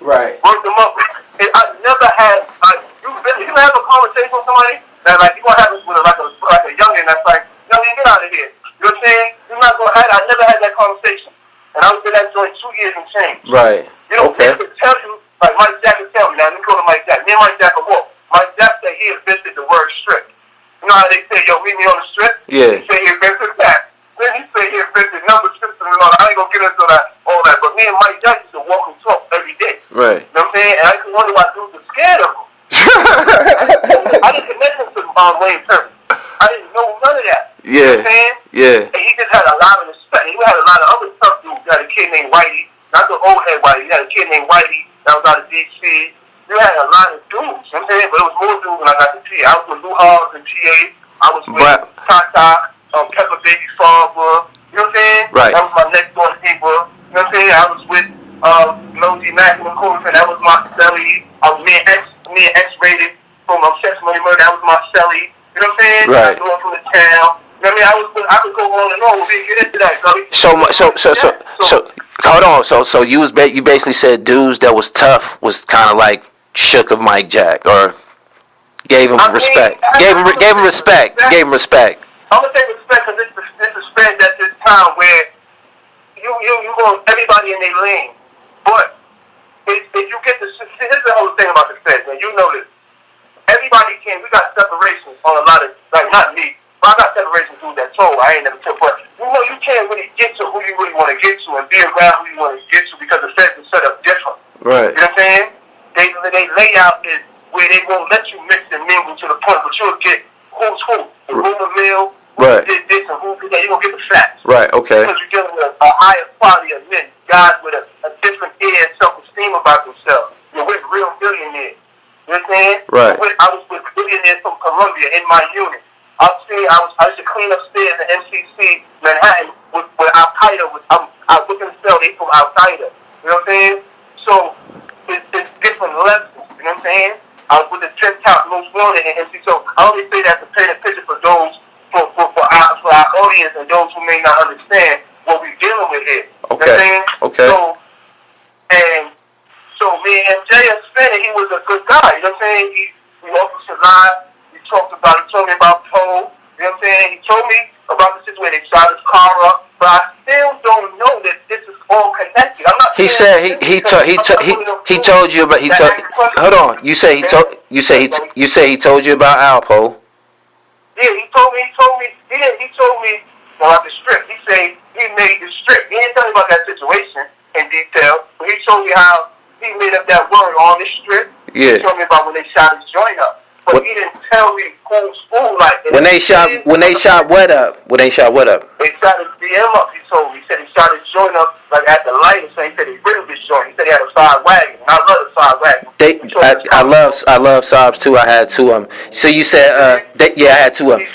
Right. Work them up. I never had, you have a conversation with somebody that, like, you gonna have it with like a youngin' that's like, youngin', get out of here. You know what I'm saying? You're not gonna have I never had that conversation. And I was in that joint 2 years and change. Right. You know, okay. They could tell you, like Mike Jack could tell me, now let me go to Mike Jack. Me and Mike Jack could walk. Mike Jack said he invented the word strip. You know how they say, yo, meet me on the strip? Yeah. He said he invented that. Then he said he invented number system and all that. I ain't gonna get into all that. But me and Mike Jack used to walk and talk every day. You Right. know what I'm saying? And I used to wonder why dudes were scared of him. I didn't connect him to Wayne Perry. I didn't know none of that. Yeah. You know what I'm saying? Yeah. And he just had a lot of respect. He had a lot of other tough dudes. You had a kid named Whitey. Not the old head Whitey. You had a kid named Whitey that was out of D.C. You had a lot of dudes. You know what I'm saying? But it was more dudes when I got to PA. I was with Lou Hall and PA. I was with Tata, Pepper Baby Farber. You know what I'm saying? Right. That was my next door neighbor. You know what I'm saying? I was with Nosy Magnum Coulson. That was my celly. I was me and X-Rated from Sex Money Murder. That was my celly. You know what I'm saying? Right. I was from the town. You know what I mean? I could go on and on. We didn't get into that, Gully. So hold on. So you basically said dudes that was tough was kind of like shook of Mike Jack or gave him respect. Gave him respect. Gave him respect. I'm gonna say respect because this is spread at this time where you go everybody in their lane. But if you get here's the whole thing about the Feds, and you know this. Everybody we got separations on a lot of, like, not me, but I got separations through that toll. I ain't never took, but you know you can't really get to who you really want to get to and be around who you want to get to because the Feds is set up different. Right. You know what I'm saying? They layout is where they won't let you mix and mingle to the point, but you'll get who's who. The rumor mill, who did this and who did that. You're going to get the facts. Right, okay. Because you're dealing with a higher quality of men, guys with a different air and self-esteem about themselves. You're with real billionaires. You know what I'm saying? Right. I was with billionaires from Colombia in my unit. I used to clean upstairs in MCC, Manhattan, with Al-Qaeda. I was in the cell, they from Al-Qaeda. You know what I'm saying? So, it's different levels. You know what I'm saying? I was with the 10th top most wanted in MCC. So, I only say that to paint a picture for those, for our audience and those who may not understand what we're dealing with here. Okay. You know what I'm saying? Okay. So me and MJ are spinning, he was a good guy, you know what I'm saying? He offered to lie, he told me about Poe, you know what I'm saying? He told me about the situation, they shot his car up, but I still don't know that this is all connected. I'm not He said he told you about hold on. You say he told you about Alpo. Yeah, he told me about the strip. He said he made the strip. He didn't tell me about that situation in detail, but he told me how he made up that word on the strip. Yeah. He told me about when they shot his joint up. But he didn't tell me who's who, like when they shot what up? They shot his DM up, he told me. He said he shot his joint up like at the light, so he said he riddled his joint. He said he had a side wagon. And I love the side wagon. I love Saabs too. I had two of them. So you said I had two of them.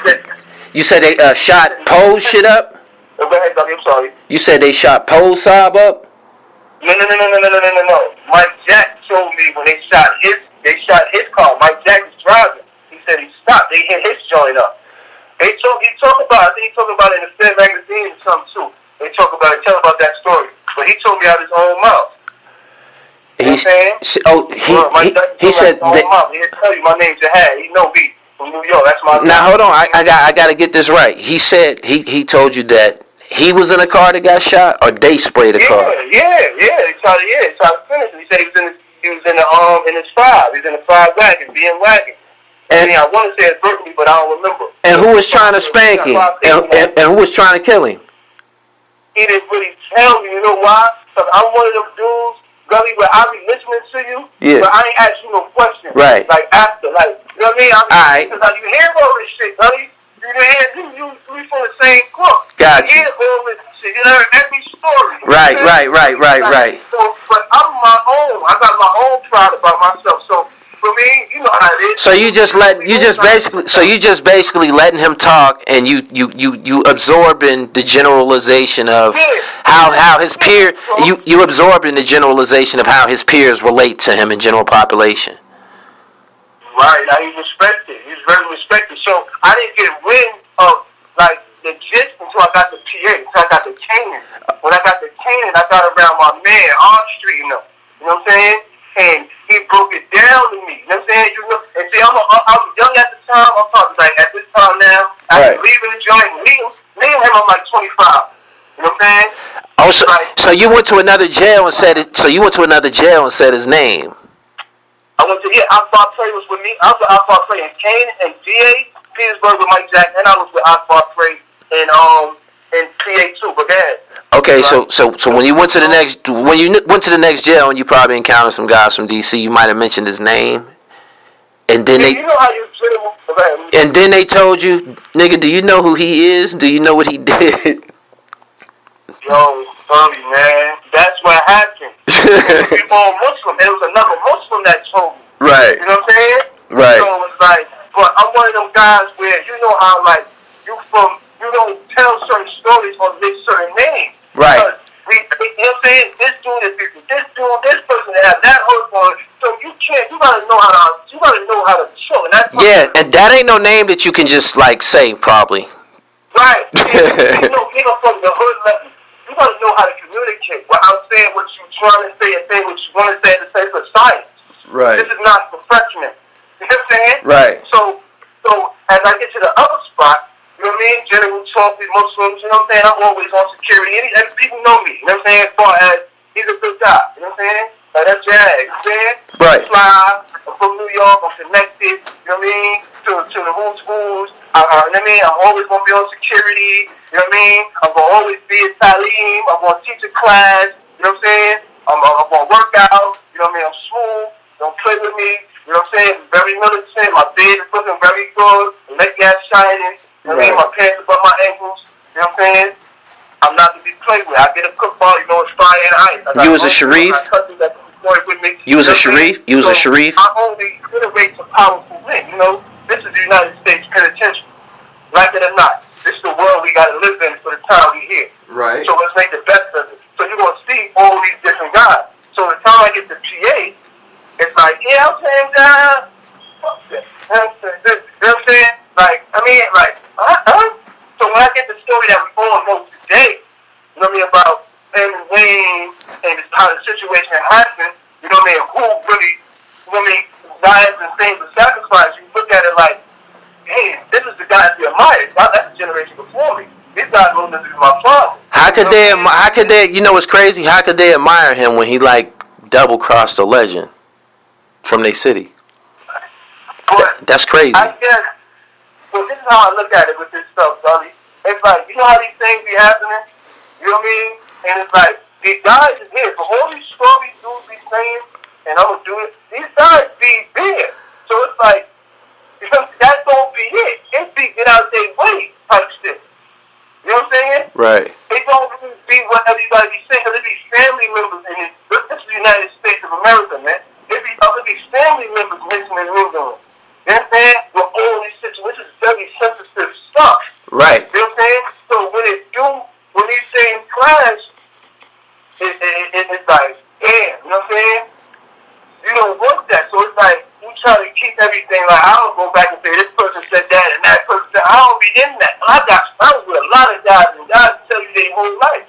You said they shot Poe's shit up? Go ahead, Doug, I'm sorry. You said they shot Poe's Saab up? No. Mike Jack told me when they shot his car. Mike Jack was driving. He said he stopped. They hit his joint up. He talked about it in the Fed magazine or something too. They tell about that story. But he told me out his own mouth. You know what I'm saying? He said that. He'll tell you my name's Jahad. He know me from New York. That's my. Now hold on, I got to get this right. He said he told you that He was in a car that got shot, or they sprayed a car? Yeah. He tried to finish it. He said he was in his 5. He was in a 5 wagon, BM wagon. And I want to say it's Berkeley, but I don't remember. And who was trying to spank him? And who was trying to kill him? He didn't really tell me. You know why? Because I'm one of them dudes, Gully, where I be listening to you, but I ain't asking you no questions. Right. Like after, like, you know what I mean? Alright. Because like, you hear all this shit, Gully. You from the same book. Gotcha. You hear all this shit. You heard every story. Right. So, but I'm my own. I got my own pride about myself. So for me, you know how it is. So you just basically letting him talk, and you absorbing the generalization of how his peer you absorbing the generalization of how his peers relate to him in general population. Right. Now he's respected. He's very respected. So I didn't get wind of like the gist until I got the PA. Until I got the Canaan. When I got the Canaan, I got around my man on street. You know what I'm saying? And he broke it down to me. You know what I'm saying? And see, I was young at the time. I'm talking like at this time now. After leaving the joint, me and him, I'm like 25. You know what I'm saying? Oh, so you went to another jail and said it. So you went to another jail and said his name. I went to Akbar Prey was with me. I was with Akbar Prey and Kane and DA Petersburg with Mike Jack, and I was with Akbar Prey and PA too. But then. Okay, so when you went to the next jail and you probably encountered some guys from DC, you might have mentioned his name, and then you know how you and then they told you, nigga, do you know who he is? Do you know what he did? Yo, sorry, man. That's what happened. We all Muslim. There was another Muslim that told me. Right. You know what I'm saying? Right. So it's like, but I'm one of them guys where you know how like you don't tell certain stories or make certain names. Right. You know what I'm saying? This dude is this person that have that hood on. So you gotta know how to chill. And that's and that ain't no name that you can just like say probably. Right. Even from the hood level. You gotta know how to communicate. What I'm saying, what you're trying to say, and say what you want to say at the same for science. Right. This is not for freshmen. You know what I'm saying? Right. So as I get to the other spot, you know what I mean? General talk with Muslims, you know what I'm saying? I'm always on security. And people know me, you know what I'm saying? As far as he's a good guy, you know what I'm saying? Like that's Jag, you know what I'm saying? Right. Fly, I'm from New York, I'm connected, you know what I mean? To the who's who's. You know what I mean? I'm always going to be on security. You know what I mean? I'm going to always be at Talim. I'm going to teach a class. You know what I'm saying? I'm going to work out. You know what I mean? I'm smooth. Don't play with me. You know what I'm saying? Very militant. My beard is looking very good. The leg gas shining. You know what I mean? My pants above my ankles. You know what I'm saying? I'm not to be played with. I get a cookball. You know, it's fire and ice. You was a Sharif? You was a Sharif? You was a Sharif? I only iterate to powerful men. You know? This is the United States Penitentiary. Like it or not, this is the world we got to live in for the time we here. Right. So let's make the best of it. So you're going to see all these different guys. So the time I get to PA, it's like, yeah, I'm saying, fuck this. You know what I'm saying? Like, I mean, like, So when I get the story that we all know today, you know what I mean, about Ben and Wayne and this how the situation happened, you know what I mean, who really, you know what I mean, died and things and sacrifice, you look at it like, hey, this is the guy that we admire. That's the generation before me. These guys know this is my father. How could they, you know what's crazy? How could they admire him when he like double-crossed a legend from their city? That's crazy. I guess, well, this is how I look at it with this stuff, Dolly. It's like, you know how these things be happening? You know what I mean? And it's like, these guys is here. For all these stories dudes be saying, and I'm going to do it, these guys be there. So it's like, that don't be it. It be get out their way type shit. You know what I'm saying? Right. It don't really be what everybody be saying, because it be family members in it. This is the United States of America, man. It be family members mixing in the room. You know what I'm saying? With all these situations, this is very sensitive stuff. Right. You know what I'm saying? So when these things clash, it's like, damn, you know what I'm saying? You don't want that. So it's like, you try to keep everything like, I don't go back and say this person said that and that person said, I don't be in that. I was with a lot of guys and guys tell you their whole life.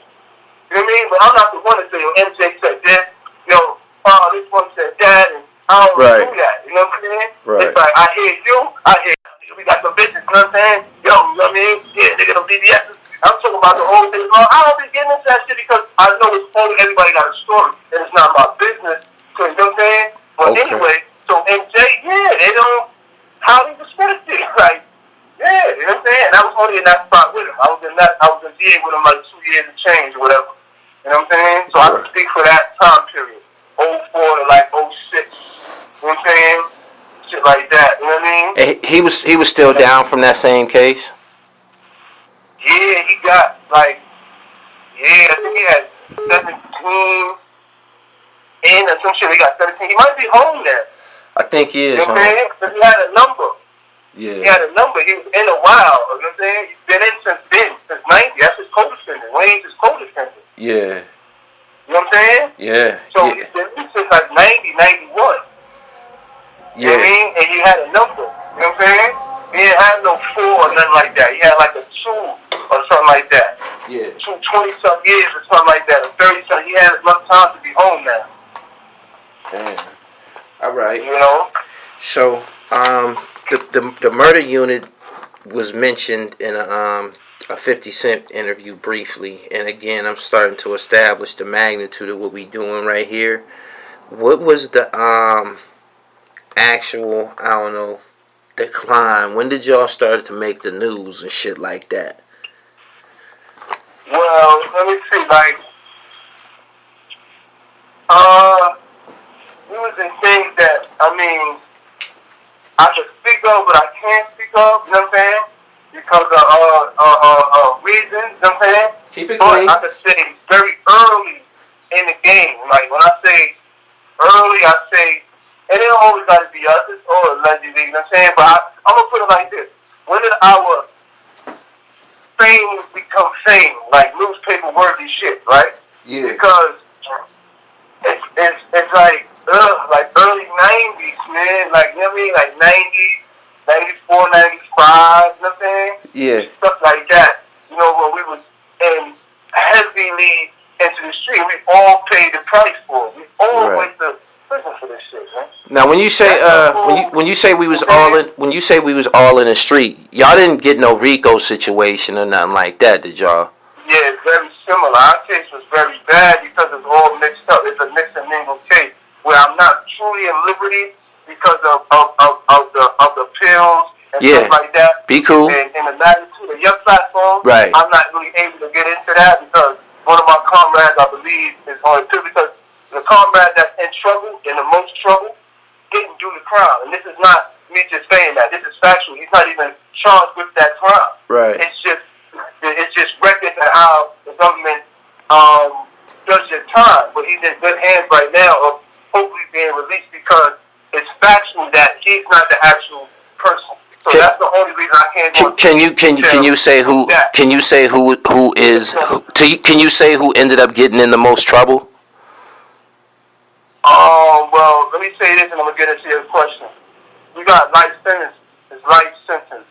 You know what I mean? But I'm not the one to say, yo, MJ said this, this one said that, and I don't do that. You know what I'm saying? Right. It's like, I hear you, we got some bitches, you know what I'm saying? Yo, you know what I mean? Yeah, nigga, them BBS's, I'm talking about the old days. I don't be getting into that shit because I know it's only everybody got a story, and it's not my business. So, you know what I'm saying? But anyway, so MJ, yeah, they don't, how they respect it. Like, yeah, you know what I'm saying? And I was only in that spot with him. I was in VA with him like 2 years and change or whatever. You know what I'm saying? So I can speak for that time period. 04 to like 06. You know what I'm saying? Shit like that. You know what I mean? He was still down from that same case? Yeah, he got like, I think he had 17 in or some shit. He got 17. He might be home now. I think he is. You know what I'm saying? Because he had a number. Yeah. He had a number. He was in a while. You know what I'm saying? He's been in since 90. That's his co-defendant. Wayne's his co-defendant. Yeah. You know what I'm saying? Yeah. So he's been in since like 90, 91. Yeah. You know what I mean? And he had a number. You know what I'm saying? He didn't have no 4 or nothing like that. He had like a 2 or something like that. Yeah. 20-some years or something like that. Or 30-some. He had enough time to be home now. Damn. All right. You know? So, the murder unit was mentioned in a 50 Cent interview briefly, and again, I'm starting to establish the magnitude of what we doing right here. What was the actual, I don't know, decline? When did y'all start to make the news and shit like that? Well, let me see, like, we was in things that, I mean, I can speak of, but I can't speak of, you know what I'm saying? Because of reasons, you know what I'm saying? Keep it but clean. I could say very early in the game. Like, when I say early, I say, and it don't always got to be us, it's all allegedly, you know what I'm saying? But I'm going to put it like this. When did our fame become fame? Like, newspaper-worthy shit, right? Yeah. Because it's like early 90s, man. Like, you know what I mean? Like 90, 94, 95, you know what I'm saying? Yeah. Stuff like that. You know, when we was in heavily into the street, we all paid the price for it. We all went to prison for this shit, man. Now, when you say when you say we was all in the street, y'all didn't get no RICO situation or nothing like that, did y'all? Yeah, it's very similar. Our case was very bad because it's all mixed up. It's a mix and mingle case where I'm not truly in liberty because of the pills and stuff like that. Be cool. And the magnitude of your platform, right. I'm not really able to get into that because one of my comrades, I believe, is on it too, because the comrade that's in trouble, in the most trouble, didn't do the crime. And this is not me just saying that. This is factual. He's not even charged with that crime. Right. It's just records of how the government does your time. But he's in good hands right now of hopefully being released because it's factual that he's not the actual person. So that's the only reason I can't. Can you say who ended up getting in the most trouble? Well, let me say this, and I'm gonna get into your question. We got life sentence. It's life sentence.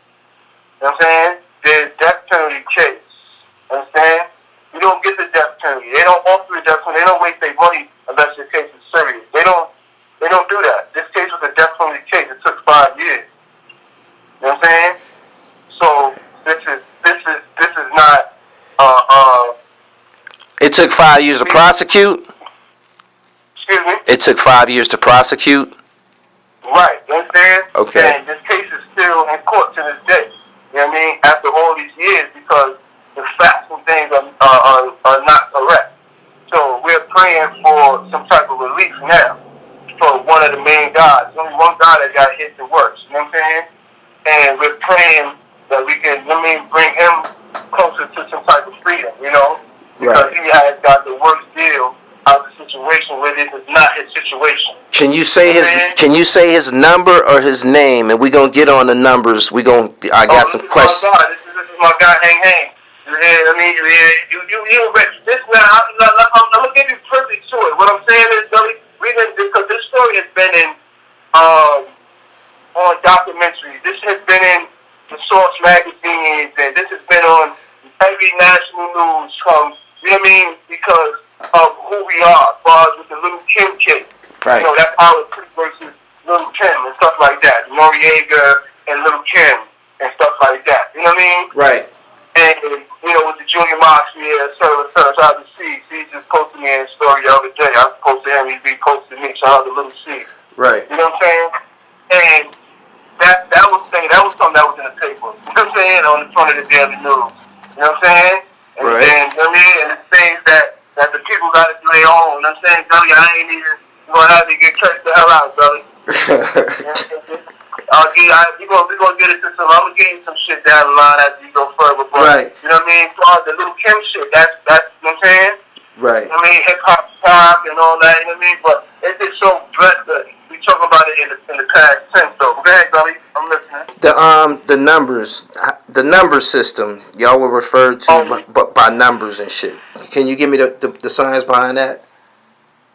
You know what I'm saying? There's death penalty case. You understand? You don't get the death penalty. They don't offer the death penalty. They don't waste their money unless your case is serious. They don't do that. This case was a death penalty case. It took 5 years. You know what I'm saying? So this is not It took 5 years to prosecute? Excuse me? It took 5 years to prosecute? Right. You understand? Okay. And this case is still in court to this day. You know what I mean? After all these years, because the facts and things are not correct. So we're praying for some type of relief now for one of the main guys. There's only one guy that got hit the worst. You know what I'm saying? And we're praying that we can, bring him closer to some type of freedom, you know? Because he has got the worst deal out of the situation where this is not his situation. Can you say his number or his name? And we're gonna get on the numbers. I got some questions. This is my guy, Hang. You this now. I'm gonna give you privy to it. What I'm saying is, Billy, because this story has been in on documentaries. This has been in the Source magazines, and this has been on every national news from, you know what I mean? Because of who we are, as far as with the Little Kim case. Right. You know, that's our Creek versus Little Kim and stuff like that. Noriega and Little Kim and stuff like that. You know what I mean? Right. And, you know, with the junior mocks, yeah, et cetera, shout out to C. C just posted me in a story the other day. I posted him, he posted me, shout out to Little C. Right. You know what I'm saying? And that was something that was in the paper. You know what I'm saying? On the front of the Daily News. You know what I'm saying? And Right. then, you know what I mean? And the things that the people got to do their own. You know what I'm saying? Belly, I ain't even going to have to get cut the hell out, Belly. We're gonna get into some. I'm gonna get you some shit down the line as we go further. But Right. you know what I mean? The little Kim shit. That's you know what I'm saying? Right. You know what I mean? Hip hop pop and all that. You know what I mean? But it's just so blessed. We talking about it in the past tense though. Go ahead, Gully. I'm listening. The number system y'all were referred to by numbers and shit. Can you give me the science behind that?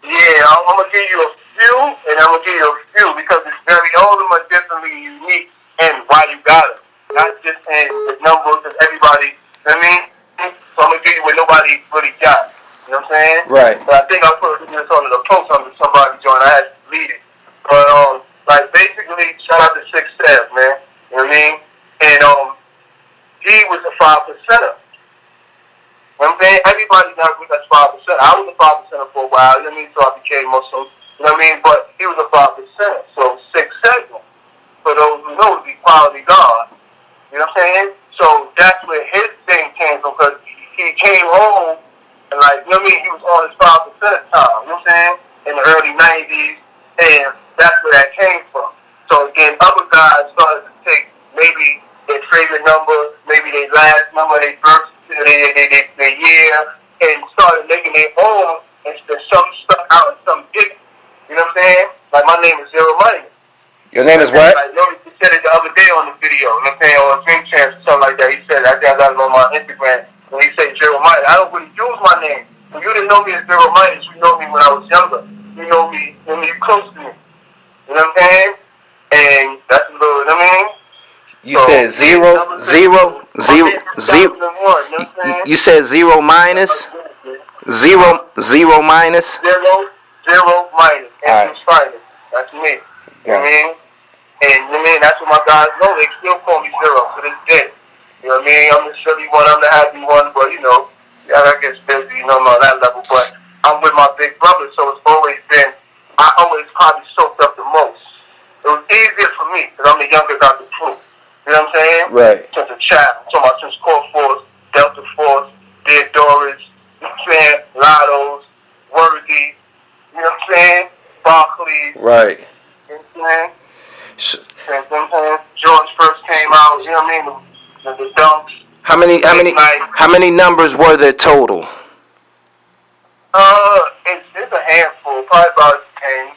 Yeah, I'm gonna give you a few, and I'm gonna give you a few because it's all of them are differently unique and why you got them. Not just in the numbers of everybody. You know what I mean? So I'm gonna give you what nobody really got. You know what I'm saying? Right. But I think I put this on the post under somebody joined. I had to lead it. But like basically, shout out to 6 Steph, man. You know what I mean? And he was a 5%er. You know what I'm saying? Everybody not with us 5%. I was a 5%er for a while, you know what I mean? So I became Muslim, you know what I mean? But he was a 5%er, so 6 7. For those who know, the equality God. You know what I'm saying? So that's where his thing came from, because he came home and, like, you know what I mean? He was on his 5% time, you know what I'm saying? In the early 90s, and that's where that came from. So again, other guys started to take maybe their favorite number, maybe their last number, their birth, their year, and started making their own, and some stuck out and some didn't. You know what I'm saying? Like, my name is Zero Money. Your name is what? Like, he said it the other day on the video, you know what I'm saying, on Dream Chance or something like that. He said, I think I got it on my Instagram, when he said Zero Money. I don't really use my name. When you didn't know me as Zero Money, you know me when I was younger. You know me when you close to me. You know what I'm saying? And that's a little, you know what I mean? You said zero. You said zero minus? Zero minus? Zero minus. And right. That's me. You know what I mean? And you know what I mean? That's what my guys know. They still call me Zero to this day. You know what I mean? I'm the silly one, I'm the happy one, but you know, yeah, that gets busy, you know, on that level. But I'm with my big brother, so it's always been, I always probably soaked up the most. It was easier for me, because I'm the youngest out the crew. You know what I'm saying? Right. Since a child. I'm talking about since Core Force, Delta Force, Theodorus, you know what I'm saying? Lottos, Worthy, you know what I'm saying? Barclays. Right. You know what I'm saying? George first came out, you know what I mean? The dunks. How many numbers were there total? It's a handful, probably about 10,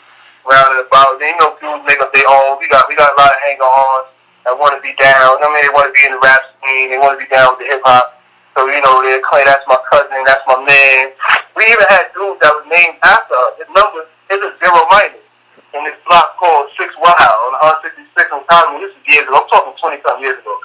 round and about. They know dudes make up their own. We got a lot of hanger-ons that want to be down. I mean, they want to be in the rap scene. They want to be down with the hip-hop. So, you know, they claim that's my cousin, that's my man. We even had dudes that was named after us. His number is a Zero Minus in this block called 6 Wild on 166 on Conway. This is years ago. I'm talking 20-something years ago.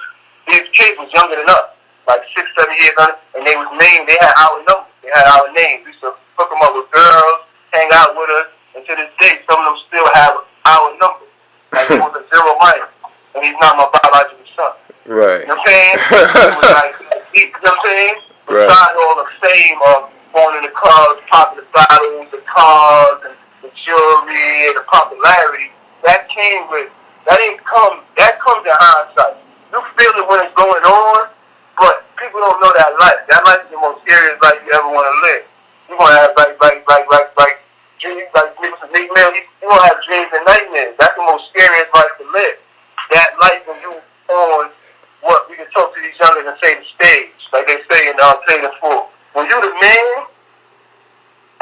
These kids was younger than us, like 6, 7 years under, and they was named, they had our numbers. They had our names. We used to hook them up with girls, hang out with us, and to this day, some of them still have our number. Like, he was a Zero Minus, and he's not my biological son. Right. You know what I'm saying? He was like, you know what I'm saying? Right. Besides all the fame of going in the clubs, popping the bottles, the cars, and the jewelry, and the popularity, that comes in hindsight. You feel it when it's going on, but people don't know that life. That life is the most serious life you ever want to live. You're going to have dreams, like nightmares. You're going to have dreams and nightmares. That's the most scariest life to live. That life when you on what we can talk to these youngers and say the stage, like they say in Play the Fool. When you the man,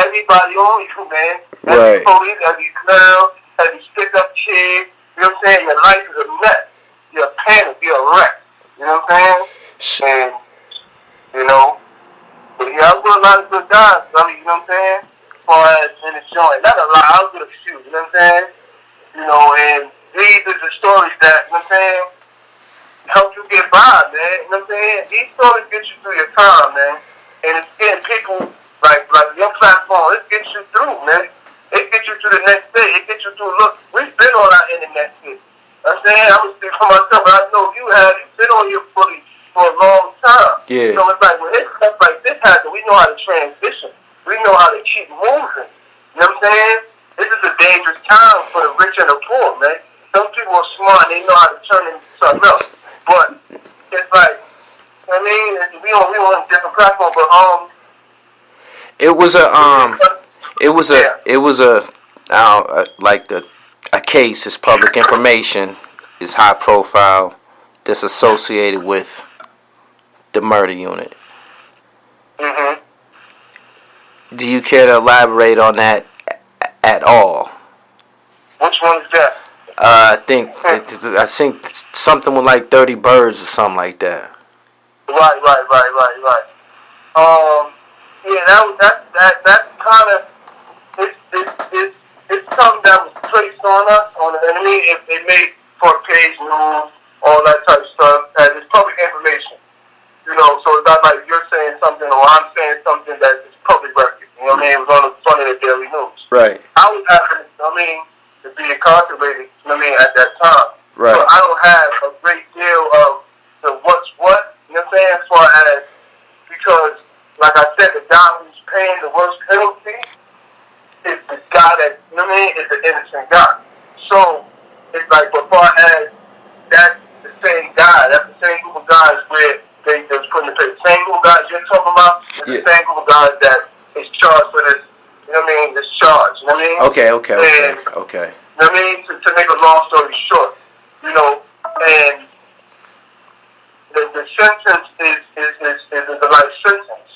everybody on you, man. Every police, every girl, every stick up kid, you know what I'm saying? Your life is a mess. You're a panic, you're a wreck. You know what I'm saying? And, you know, but yeah, I was with a lot of good guys, you know what I'm saying? As far as in the joint. Not a lot, I was with a few, you know what I'm saying? You know, and these are the stories that, you know what I'm saying, help you get by, man. You know what I'm saying? These stories get you through your time, man. And it's getting people, like your platform, it gets you through, man. It gets you to the next day. It gets you through, look, we've been on our internet shit. You know what I'm saying? I was speaking for myself, but I know you've been on your footage for a long time. Yeah. So it's like when it's stuff like this happens, we know how to transition. We know how to keep moving. You know what I'm saying? This is a dangerous time for the rich and the poor, man. Some people are smart and they know how to turn into something else. But it's like, I mean, we on a different platform, but a case. It's public information. It's high profile. That's associated with the murder unit. Mhm. Do you care to elaborate on that at all? Which one is that? I think something with like 30 birds or something like that. Right. Yeah, that's kind of it's something that was placed on us on the enemy. It made front page news, all that type of stuff, and it's public information. You know, so it's not like you're saying something or I'm saying something that is public record. You know what I mean? It was on the front of the Daily News. Right. I was having, to be incarcerated, at that time. Right. So I don't have a great deal of the what's what, you know what I'm saying, as far as, because, like I said, the guy who's paying the worst penalty is the guy that, is the innocent guy. So, it's like, as far as that's the same guy, that's the same group of guys where they just put in the place. The same group of guys you're talking about is the same group of guys that is charged for this, this charge, you know what I mean? Okay. You know what I mean? To make a long story short, and the sentence is a life sentence.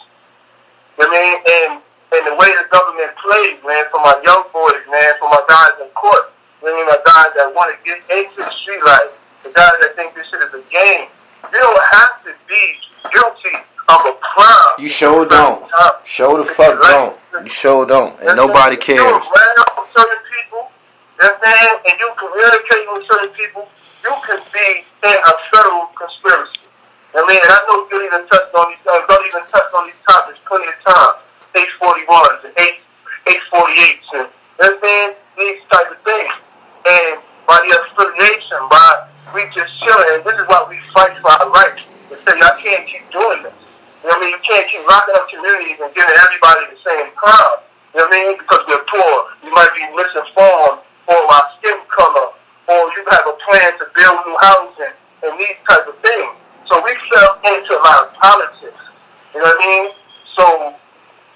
You know what I mean? And the way the government plays, man, for my young boys, man, for my guys in court, my guys that want to get into the street life, the guys that think this shit is a game, you don't have to be guilty of a crime. You sure don't. Sure the fuck don't. You sure don't. And nobody cares. You're around certain people, you know what I'm saying? And you communicate with certain people, you can be in a federal conspiracy. And I know you don't even touch on these topics plenty of times. 841s and 848s and, you know what I'm saying? These type of things. And by the affiliation, by we just chilling, and this is why we fight for our rights. To say, y'all can't keep doing this. You know what I mean? You can't keep locking up communities and giving everybody the same crime. You know what I mean? Because we're poor. You might be misinformed, or our skin color, or you have a plan to build new housing, and these type of things. So we fell into a lot of politics. You know what I mean? So,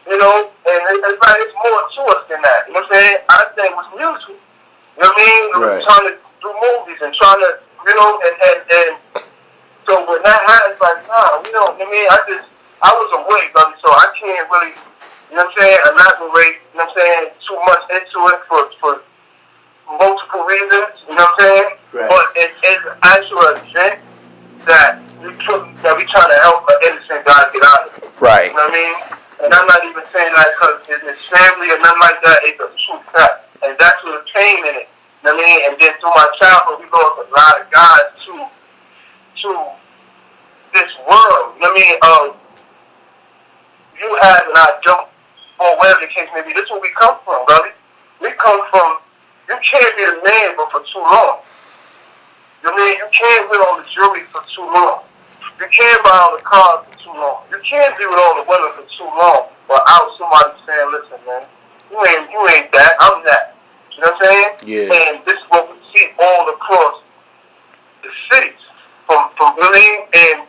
and it's like it's more to us than that. You know what I'm saying? I think it was music. You know what I mean? Right. Trying to do movies and trying to, and so when that happens, like, nah, I mean? I was away, brother, so I can't really, you know what I'm saying, elaborate, you know what I'm saying, too much into it for multiple reasons, you know what I'm saying? Right. But it's an actual event that we trying to help an innocent guy get out of it. Right. You know what I mean? And I'm not even saying that because it's his family or nothing like that. It's a true fact. And that's what the pain in it. You know what I mean? And then through my childhood, we lost a lot of guys to this world. You know what I mean? You have and I don't, or whatever the case may be. This is where we come from, brother. We come from, you can't be a man but for too long. You know what I mean? You can't win on the jury for too long. You can't buy all the cars for too long. You can't be with all the women for too long without somebody saying, listen, man, you ain't that, I'm that. You know what I'm saying? Yeah. And this is what we see all across the cities. From bullying and,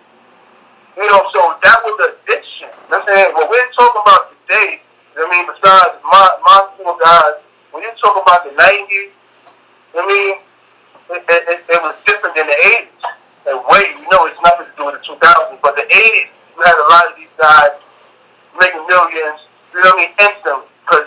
so that was addiction. You know what I'm saying? What we're talking about today, you know what I mean, besides my four guys, when you talk about the 90s, you know what I mean, it was different than the 80s. And it's nothing to do with the 2000s, but the 80s, you had a lot of these guys making millions, you know what I mean, instantly. Because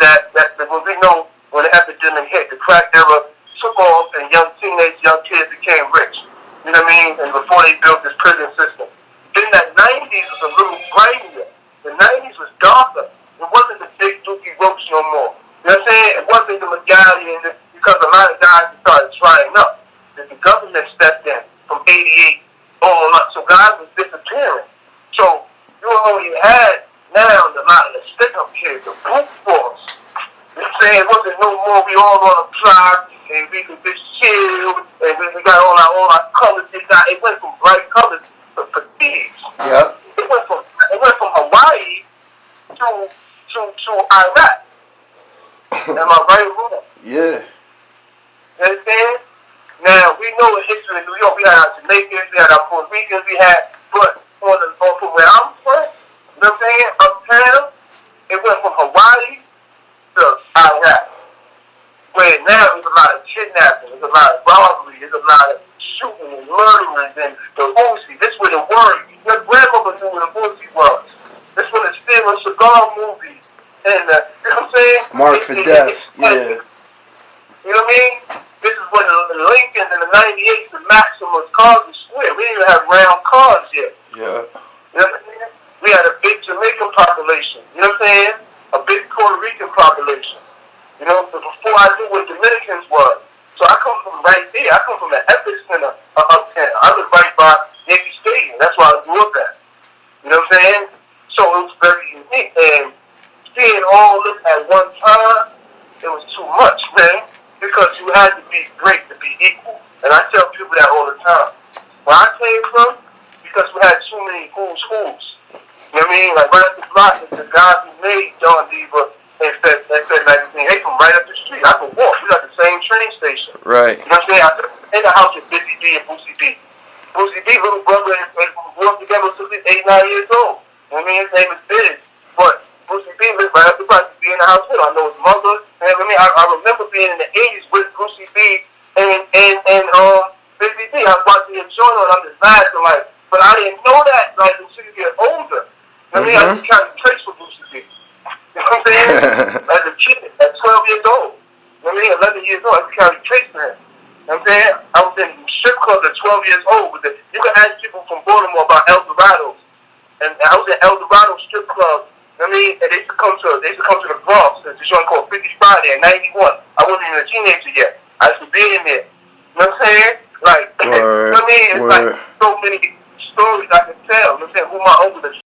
when we know when the epidemic hit, the crack era took off and young kids became rich. You know what I mean? And before they built this prison system. Then that 90s was a little grimier. The 90s was darker. It wasn't the big dookie ropes no more. You know what I'm saying? It wasn't the medallion because a lot of guys started trying up. Then the government stepped in from 88 on up. So guys was disappearing. So you only had now a lot of the stick-up kids, the brute force. You know what I'm saying? It wasn't no more we all on a plot and we could just chill and we got all our colors. It went from bright colors to thieves. Yeah. It went from Jamaicans, we had our Puerto Ricans, but from where I'm from, you know what I'm saying, uptown, it went from Hawaii to Iraq. Where now there's a lot of kidnapping, there's a lot of robbery, there's a lot of shooting and murderers and the Uzi. This was the word. Your grandmother knew what the Uzi was. This was the Steven Seagal movie. And, you know what I'm saying? Mark for Death, yeah. You know what I mean? This is when the Lincoln and the 98, the Maximus cars were square. We didn't even have round cars yet. Yeah. You know what I'm saying? We had a big Jamaican population. You know what I'm saying? A big Puerto Rican population. You know, before I knew what Dominicans was. So I come from right there. I come from the epicenter of uptown. I live right by Yankee Stadium. That's where I grew up at. You know what I'm saying? So it was very unique. And seeing all this at one time, it was too much, man. Because you had to be great to be equal. And I tell people that all the time. Where I came from, because we had too many who's. You know what I mean? Like right up the block is the guy who made John Diva and Fed Magazine. They from right up the street. I could walk. We got the same train station. Right. You know what I'm saying? I could in the house with Busy B and Boosie B. Boosie B, little brother, and grew up together since he's 8, 9 years old. You know what I mean? His name is Biz. But Boosie B lived right up the block. Be in the house with him. I know his mother. You know what I mean? I remember being in the 80s with Boosie B and Busy B. I was watching him showing on. I'm just laughing like, but I didn't know that like until you get older. You know what I mean? I just kind of trace for Boosie B. You know what I'm saying? As a kid, at 12 years old. You know what I mean? 11 years old, I just kind of trace for him. You know what I'm saying? I was in strip clubs at 12 years old. You can ask people from Baltimore about El Dorados. And I was in El Dorado strip club. You know what I mean? And they used to come to the Bronx. There's a joint called 50 Friday in 91. I wasn't even a teenager yet. I used to be in there. You know what I'm saying? Like, you know what I mean? It's like so many stories I can tell. You know what I'm saying? Who my uncle is.